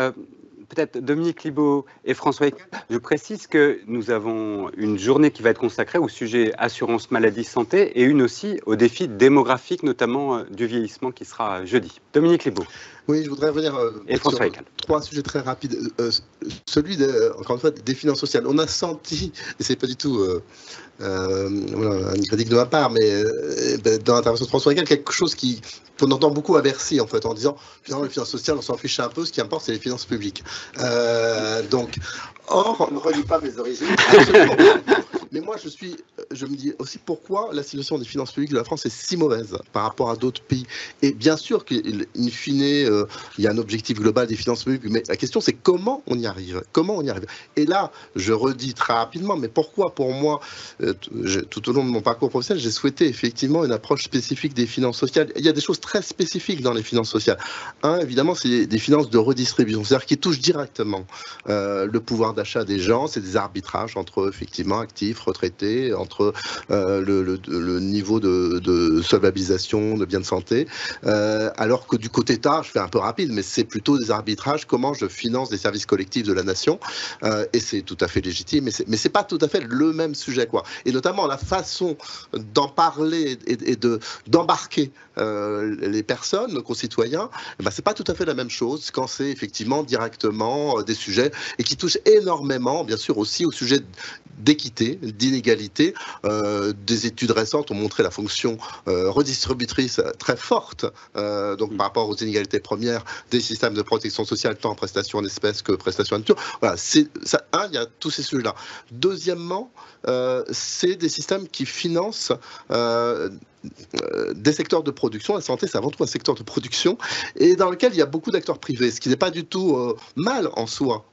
peut-être Dominique Libault et François Eckel, je précise que nous avons une journée qui va être consacrée au sujet assurance maladie santé et une aussi au défi démographique, notamment du vieillissement, qui sera jeudi. Dominique Libault. Oui, je voudrais revenir sur 3 sujets très rapides. Celui, encore une fois, des finances sociales. On a senti, et c'est pas du tout une critique de ma part, mais dans l'intervention de François Eckel, quelque chose qu'on entend beaucoup à Bercy, en fait, en disant, finalement, les finances sociales, on s'en fiche un peu, ce qui importe, c'est les finances publiques. Or, on ne relie pas mes origines, absolument pas. Mais moi, je me dis aussi pourquoi la situation des finances publiques de la France est si mauvaise par rapport à d'autres pays. Et bien sûr qu'in fine, il y a un objectif global des finances publiques, mais la question c'est comment on y arrive. Et là, je redis très rapidement, mais pourquoi pour moi, tout au long de mon parcours professionnel, j'ai souhaité effectivement une approche spécifique des finances sociales. Il y a des choses très spécifiques dans les finances sociales. Évidemment, c'est des finances de redistribution, c'est-à-dire qui touchent directement le pouvoir d'achat des gens, c'est des arbitrages entre effectivement actifs, retraités, entre le niveau de solvabilisation de biens de santé, alors que du côté État, je fais un peu rapide, mais c'est plutôt des arbitrages, comment je finance des services collectifs de la nation, et c'est tout à fait légitime, mais c'est pas tout à fait le même sujet, quoi. Et notamment la façon d'en parler et d'embarquer les personnes, nos concitoyens, c'est pas tout à fait la même chose quand c'est effectivement directement des sujets et qui touchent énormément, bien sûr, aussi au sujet d'équité, d'inégalité. Des études récentes ont montré la fonction redistributrice très forte, donc par rapport aux inégalités premières des systèmes de protection sociale, tant en prestations en espèces que prestations en nature. Voilà, il y a tous ces sujets-là. Deuxièmement, c'est des systèmes qui financent des secteurs de production. La santé, c'est avant tout un secteur de production et dans lequel il y a beaucoup d'acteurs privés, ce qui n'est pas du tout mal en soi.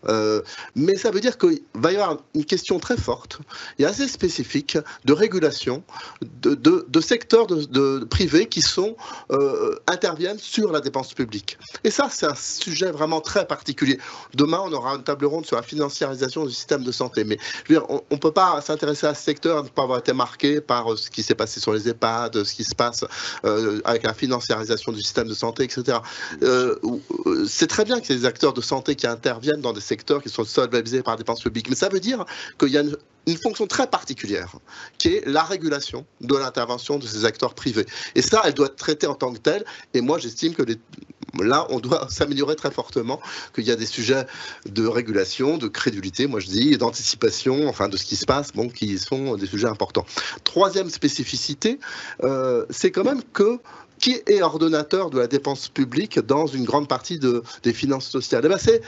Mais ça veut dire qu'il va y avoir une question très forte et assez spécifique de régulation de secteurs de privés qui interviennent sur la dépense publique. Et ça, c'est un sujet vraiment très particulier. Demain, on aura une table ronde sur la financiarisation du système de santé. Mais je veux dire, on ne peut pas s'intéresser à ce secteur et ne pas avoir été marqué par ce qui s'est passé sur les EHPAD, ce qui se passe avec la financiarisation du système de santé, etc. C'est très bien qu'il y ait des acteurs de santé qui interviennent dans des secteurs qui sont solvabilisés par la dépense publique, mais ça veut dire qu'il y a une fonction très particulière, qui est la régulation de l'intervention de ces acteurs privés. Et ça, elle doit être traitée en tant que telle, et moi j'estime que là, on doit s'améliorer très fortement, qu'il y a des sujets de régulation, de crédulité, moi je dis, et d'anticipation, enfin de ce qui se passe, qui sont des sujets importants. Troisième spécificité, c'est quand même qui est ordonnateur de la dépense publique dans une grande partie des finances sociales. C'est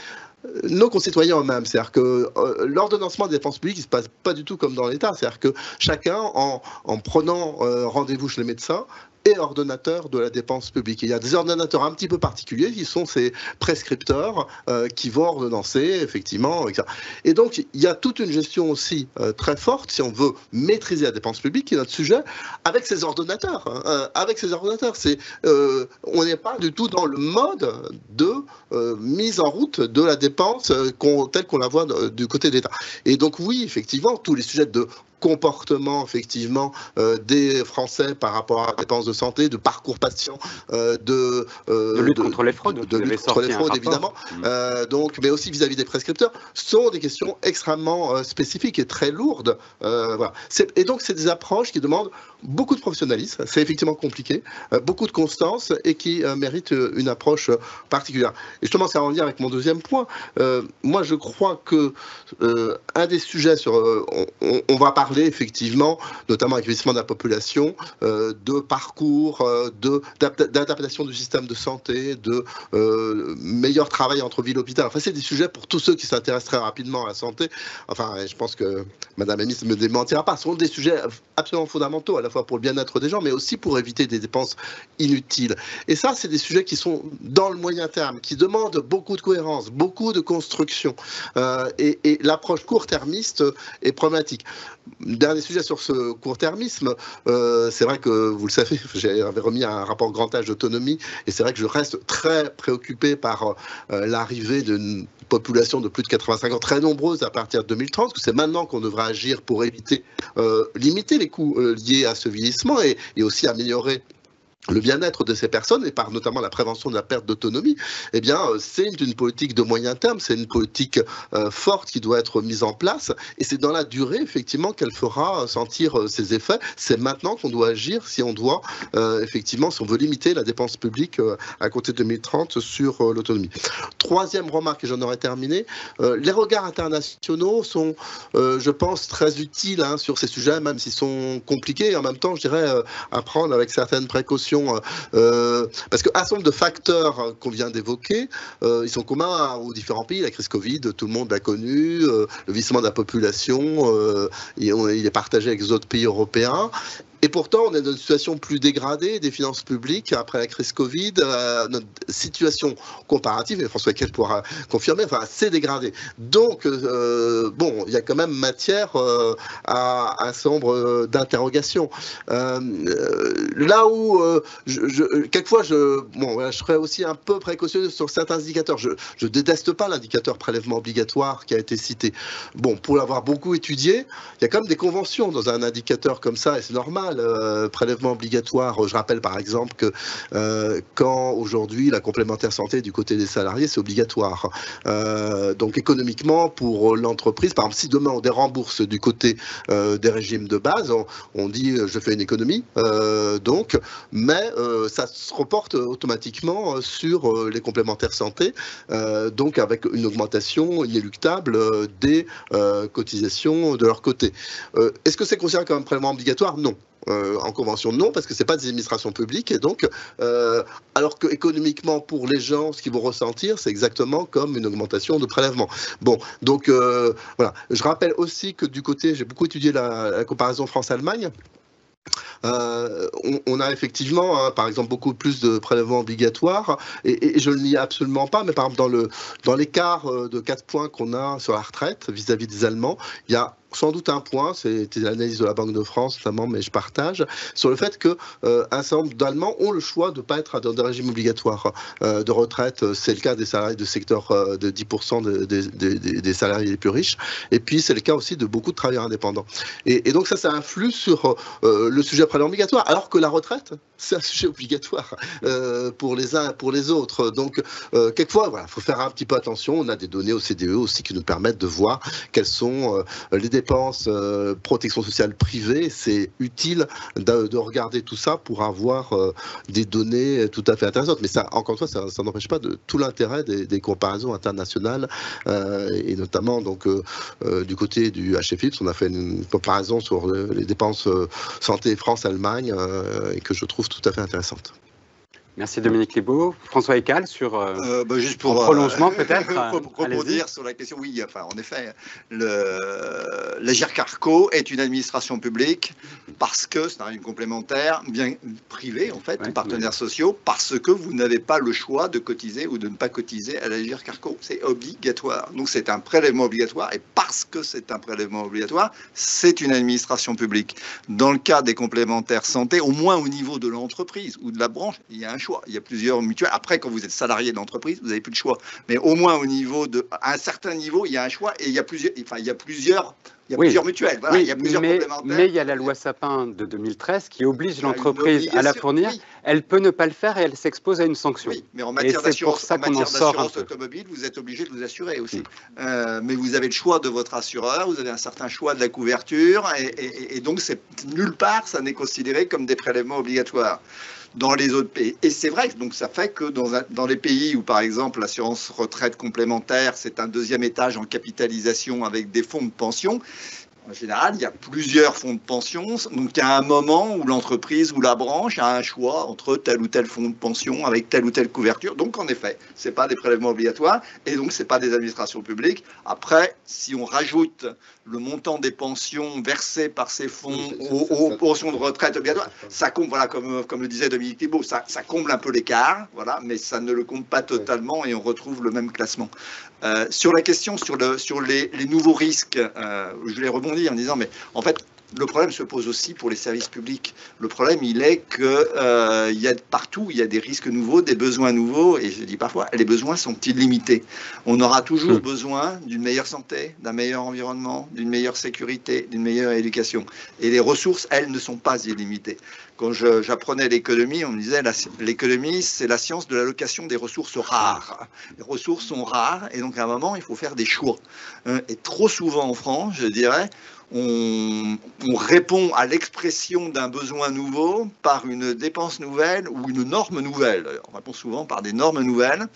nos concitoyens eux-mêmes. C'est-à-dire que l'ordonnancement des dépenses publiques, il ne se passe pas du tout comme dans l'État. C'est-à-dire que chacun, en prenant rendez-vous chez les médecins, est ordonnateur de la dépense publique. Et il y a des ordonnateurs un petit peu particuliers qui sont ces prescripteurs qui vont ordonnancer, effectivement. Etc. Et donc, il y a toute une gestion aussi très forte, si on veut maîtriser la dépense publique, qui est notre sujet, avec ces ordonnateurs. Avec ces ordonnateurs, on n'est pas du tout dans le mode de mise en route de la dépense telle qu'on la voit du côté de l'État. Et donc, oui, effectivement, tous les sujets de comportement effectivement des Français par rapport à la dépense de santé, de parcours patient, de lutte contre les fraudes, évidemment, mais aussi vis-à-vis des prescripteurs, sont des questions extrêmement spécifiques et très lourdes. Voilà. Et donc c'est des approches qui demandent beaucoup de professionnalisme, c'est effectivement compliqué, beaucoup de constance et qui méritent une approche particulière. Et justement, c'est en lien avec mon deuxième point. Moi, je crois que un des sujets on va parler effectivement, notamment avec le vieillissement de la population, de parcours, d'adaptation du système de santé, de meilleur travail entre ville et hôpital. Enfin, c'est des sujets pour tous ceux qui s'intéressent très rapidement à la santé. Enfin, je pense que Madame Amis ne me démentira pas. Ce sont des sujets absolument fondamentaux, à la fois pour le bien-être des gens, mais aussi pour éviter des dépenses inutiles. Et ça, c'est des sujets qui sont dans le moyen terme, qui demandent beaucoup de cohérence, beaucoup de construction. Et l'approche court-termiste est problématique. Dernier sujet sur ce court-termisme, c'est vrai que vous le savez, j'avais remis un rapport grand âge d'autonomie et c'est vrai que je reste très préoccupé par l'arrivée d'une population de plus de 85 ans très nombreuse à partir de 2030, que c'est maintenant qu'on devra agir pour éviter, limiter les coûts liés à ce vieillissement et aussi améliorer le bien-être de ces personnes et par notamment la prévention de la perte d'autonomie. Eh bien, c'est une politique de moyen terme, c'est une politique forte qui doit être mise en place et c'est dans la durée effectivement qu'elle fera sentir ses effets. C'est maintenant qu'on doit agir si on doit effectivement, si on veut limiter la dépense publique à compter de 2030 sur l'autonomie. Troisième remarque, et j'en aurais terminé, les regards internationaux sont, je pense, très utiles sur ces sujets, même s'ils sont compliqués et en même temps, je dirais, à prendre avec certaines précautions. Parce qu'un certain nombre de facteurs qu'on vient d'évoquer, ils sont communs aux différents pays. La crise Covid, tout le monde l'a connu, le vieillissement de la population, il est partagé avec les autres pays européens. Et pourtant, on est dans une situation plus dégradée des finances publiques après la crise Covid. Notre situation comparative, et François Heckel pourra confirmer, enfin, c'est dégradé. Donc, bon, il y a quand même matière à un certain nombre d'interrogations. Là où, quelquefois, je serais aussi un peu précautionneux sur certains indicateurs. Je déteste pas l'indicateur prélèvement obligatoire qui a été cité. Bon, pour l'avoir beaucoup étudié, il y a quand même des conventions dans un indicateur comme ça, et c'est normal. Prélèvement obligatoire, je rappelle par exemple que quand aujourd'hui la complémentaire santé du côté des salariés, c'est obligatoire. Donc économiquement pour l'entreprise, par exemple si demain on dérembourse du côté des régimes de base, on dit je fais une économie, mais ça se reporte automatiquement sur les complémentaires santé, donc avec une augmentation inéluctable des cotisations de leur côté. Est-ce que c'est considéré comme un prélèvement obligatoire? Non. En convention, non, parce que ce n'est pas des administrations publiques. Et donc, alors que économiquement, pour les gens, ce qu'ils vont ressentir, c'est exactement comme une augmentation de prélèvement. Bon, donc, voilà. Je rappelle aussi que du côté, j'ai beaucoup étudié la comparaison France-Allemagne. On a effectivement, par exemple, beaucoup plus de prélèvements obligatoires, et je ne le nie absolument pas, mais par exemple, dans l'écart de 4 points qu'on a sur la retraite vis-à-vis des Allemands, il y a sans doute un point, c'était l'analyse de la Banque de France notamment, mais je partage, sur le fait qu'un certain nombre d'Allemands ont le choix de ne pas être dans des régimes obligatoires de retraite. C'est le cas des salariés de secteur de 10% des salariés les plus riches, et puis c'est le cas aussi de beaucoup de travailleurs indépendants. Et donc ça influe sur le sujet prélèvement obligatoire, alors que la retraite, c'est un sujet obligatoire pour les uns et pour les autres. Donc quelquefois, voilà, faut faire un petit peu attention. On a des données au CDE aussi qui nous permettent de voir quelles sont les dépenses protection sociale privée. C'est utile de regarder tout ça pour avoir des données tout à fait intéressantes. Mais ça, encore une fois, ça n'empêche pas de tout l'intérêt des comparaisons internationales et notamment donc du côté du HFIPS, on a fait une comparaison sur les dépenses santé France-Allemagne et que je trouve tout à fait intéressante. Merci Dominique Libaud. François Heckel sur juste pour prolongement peut-être. Pour rebondir sur la question, oui, enfin en effet, l'Agirc Arrco est une administration publique parce que c'est une complémentaire bien privée en fait, partenaires sociaux, parce que vous n'avez pas le choix de cotiser ou de ne pas cotiser à l'Agirc Arrco. C'est obligatoire. Donc c'est un prélèvement obligatoire et parce que c'est un prélèvement obligatoire, c'est une administration publique. Dans le cas des complémentaires santé, au moins au niveau de l'entreprise ou de la branche, il y a un choix. Il y a plusieurs mutuelles. Après, quand vous êtes salarié d'entreprise, vous n'avez plus de choix. Mais au moins au niveau à un certain niveau, il y a un choix et il y a plusieurs mutuelles. Voilà, il y a plusieurs complémentaires. Mais il y a la loi Sapin de 2013 qui oblige l'entreprise à la fournir. Oui. Elle peut ne pas le faire et elle s'expose à une sanction. Oui, mais en matière d'assurance automobile, vous êtes obligé de vous assurer aussi. Mais vous avez le choix de votre assureur, vous avez un certain choix de la couverture et donc nulle part ça n'est considéré comme des prélèvements obligatoires dans les autres pays. Et c'est vrai, donc ça fait que dans les pays où, par exemple, l'assurance retraite complémentaire, c'est un deuxième étage en capitalisation avec des fonds de pension, en général, il y a plusieurs fonds de pension. Donc, il y a un moment où l'entreprise ou la branche a un choix entre tel ou tel fonds de pension avec telle ou telle couverture. Donc, en effet, ce n'est pas des prélèvements obligatoires et donc, ce n'est pas des administrations publiques. Après, si on rajoute le montant des pensions versées par ces fonds aux pensions de retraite obligatoires, ça comble, voilà, comme le disait Dominique Libaud, ça comble un peu l'écart, voilà, mais ça ne le comble pas totalement et on retrouve le même classement. Sur la question sur les nouveaux risques, je vais rebondir dit, en disant, mais en fait, le problème se pose aussi pour les services publics. Le problème, il est que il y a partout, il y a des risques nouveaux, des besoins nouveaux, et je dis parfois, les besoins sont illimités. On aura toujours besoin d'une meilleure santé, d'un meilleur environnement, d'une meilleure sécurité, d'une meilleure éducation. Et les ressources, elles, ne sont pas illimitées. Quand j'apprenais l'économie, on me disait l'économie, c'est la science de l'allocation des ressources rares. Les ressources sont rares, et donc à un moment, il faut faire des choix. Et trop souvent en France, je dirais, on répond à l'expression d'un besoin nouveau par une dépense nouvelle ou une norme nouvelle. On répond souvent par des normes nouvelles.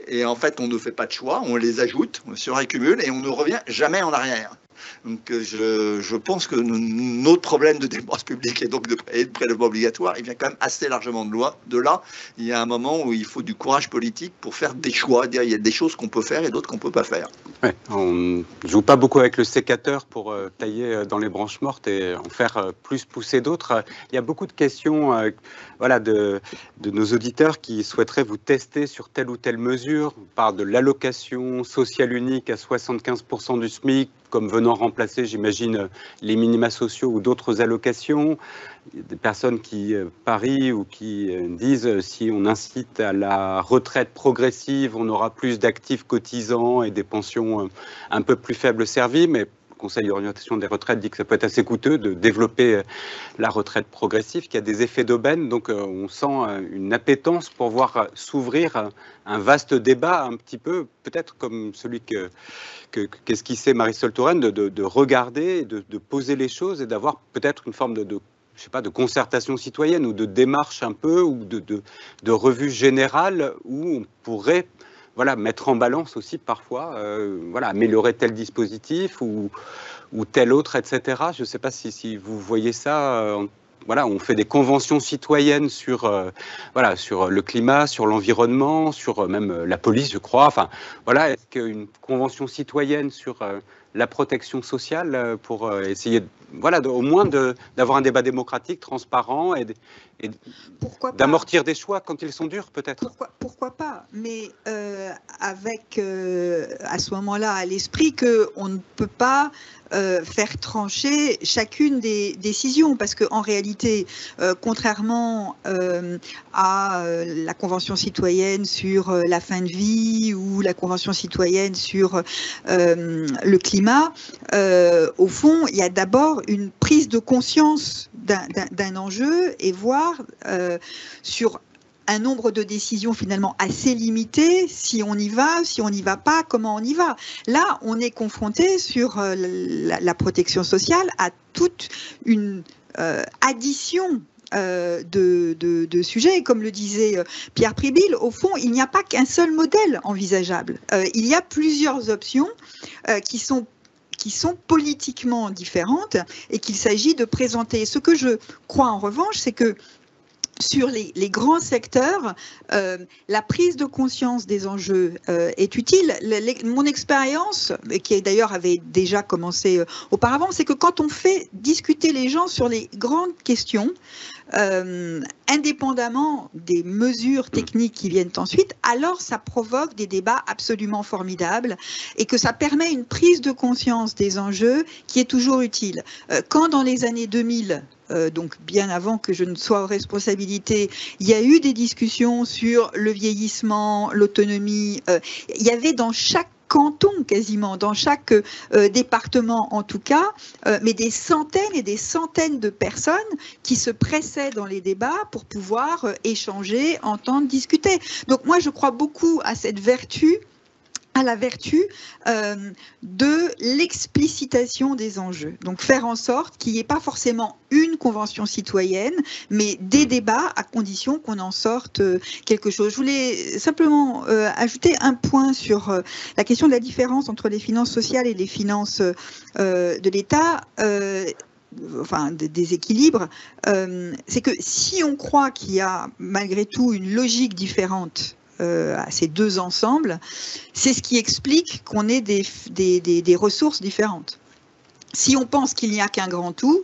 Et en fait, on ne fait pas de choix, on les ajoute, on suraccumule et on ne revient jamais en arrière. Donc je pense que notre problème de dépenses publiques et donc de prélèvement obligatoire, il vient quand même assez largement de là. Il y a un moment où il faut du courage politique pour faire des choix. Il y a des choses qu'on peut faire et d'autres qu'on ne peut pas faire. Ouais, on ne joue pas beaucoup avec le sécateur pour tailler dans les branches mortes et en faire plus pousser d'autres. Il y a beaucoup de questions voilà, de nos auditeurs qui souhaiteraient vous tester sur telle ou telle mesure. On parle de l'allocation sociale unique à 75% du SMIC, comme venant remplacer, j'imagine, les minima sociaux ou d'autres allocations. Il y a des personnes qui parient ou qui disent si on incite à la retraite progressive, on aura plus d'actifs cotisants et des pensions un peu plus faibles servies, mais le Conseil d'orientation des retraites dit que ça peut être assez coûteux de développer la retraite progressive, qui a des effets d'aubaine. Donc on sent une appétence pour voir s'ouvrir un vaste débat, un petit peu, peut-être comme celui qu'esquissait Marisol Touraine, de regarder, de poser les choses et d'avoir peut-être une forme je sais pas, de concertation citoyenne ou de démarche un peu, ou de revue générale où on pourrait voilà, mettre en balance aussi parfois, voilà, améliorer tel dispositif ou tel autre, etc. Je ne sais pas si vous voyez ça. Voilà, on fait des conventions citoyennes sur, voilà, sur le climat, sur l'environnement, sur même la police, je crois. Enfin, voilà, est-ce qu'une convention citoyenne sur la protection sociale pour essayer, voilà, au moins d'avoir un débat démocratique, transparent et d'amortir des choix quand ils sont durs, peut-être. Pourquoi pas, mais avec à ce moment-là à l'esprit qu'on ne peut pas faire trancher chacune des décisions, parce qu'en réalité, contrairement à la Convention citoyenne sur la fin de vie ou la Convention citoyenne sur le climat, au fond, il y a d'abord une prise de conscience d'un enjeu et voir sur un nombre de décisions finalement assez limité, si on y va, si on n'y va pas, comment on y va. Là, on est confronté sur la protection sociale à toute une addition de sujets. Et comme le disait Pierre Pribil, au fond, il n'y a pas qu'un seul modèle envisageable. Il y a plusieurs options qui sont politiquement différentes et qu'il s'agit de présenter. Ce que je crois en revanche, c'est que sur les grands secteurs, la prise de conscience des enjeux est utile. Mon expérience, qui d'ailleurs avait déjà commencé auparavant, c'est que quand on fait discuter les gens sur les grandes questions, indépendamment des mesures techniques qui viennent ensuite, alors ça provoque des débats absolument formidables et que ça permet une prise de conscience des enjeux qui est toujours utile. Quand dans les années 2000, donc bien avant que je ne sois aux responsabilités, il y a eu des discussions sur le vieillissement, l'autonomie. Il y avait dans chaque canton, quasiment, dans chaque département en tout cas, mais des centaines et des centaines de personnes qui se pressaient dans les débats pour pouvoir échanger, entendre, discuter. Donc moi, je crois beaucoup à cette vertu, à la vertu de l'explicitation des enjeux. Donc faire en sorte qu'il n'y ait pas forcément une convention citoyenne, mais des débats à condition qu'on en sorte quelque chose. Je voulais simplement ajouter un point sur la question de la différence entre les finances sociales et les finances de l'État. Enfin, des équilibres, c'est que si on croit qu'il y a malgré tout une logique différente à ces deux ensembles, c'est ce qui explique qu'on ait des ressources différentes. Si on pense qu'il n'y a qu'un grand tout,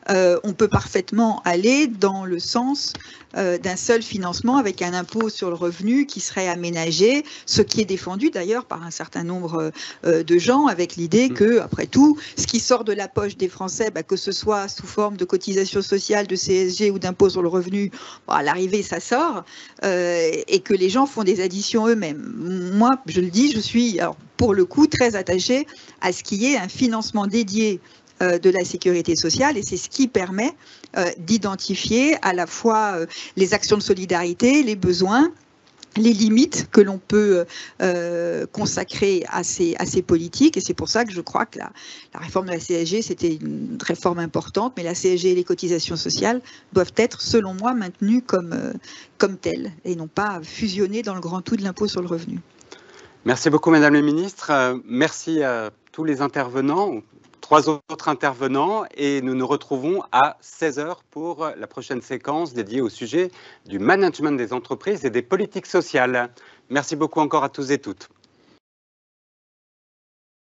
on peut parfaitement aller dans le sens d'un seul financement avec un impôt sur le revenu qui serait aménagé, ce qui est défendu d'ailleurs par un certain nombre de gens, avec l'idée que, après tout, ce qui sort de la poche des Français, que ce soit sous forme de cotisation sociale, de CSG ou d'impôt sur le revenu, à l'arrivée ça sort, et que les gens font des additions eux-mêmes. Moi, je le dis, je suis pour le coup très attachée à ce qu'il y ait un financement dédié de la sécurité sociale, et c'est ce qui permet d'identifier à la fois les actions de solidarité, les besoins, les limites que l'on peut consacrer à ces politiques. Et c'est pour ça que je crois que la réforme de la CSG, c'était une réforme importante, mais la CSG et les cotisations sociales doivent être, selon moi, maintenues comme telles, et non pas fusionnées dans le grand tout de l'impôt sur le revenu. Merci beaucoup, Madame la Ministre. Merci à tous les intervenants. 3 autres intervenants, et nous nous retrouvons à 16 h pour la prochaine séquence dédiée au sujet du management des entreprises et des politiques sociales. Merci beaucoup encore à tous et toutes.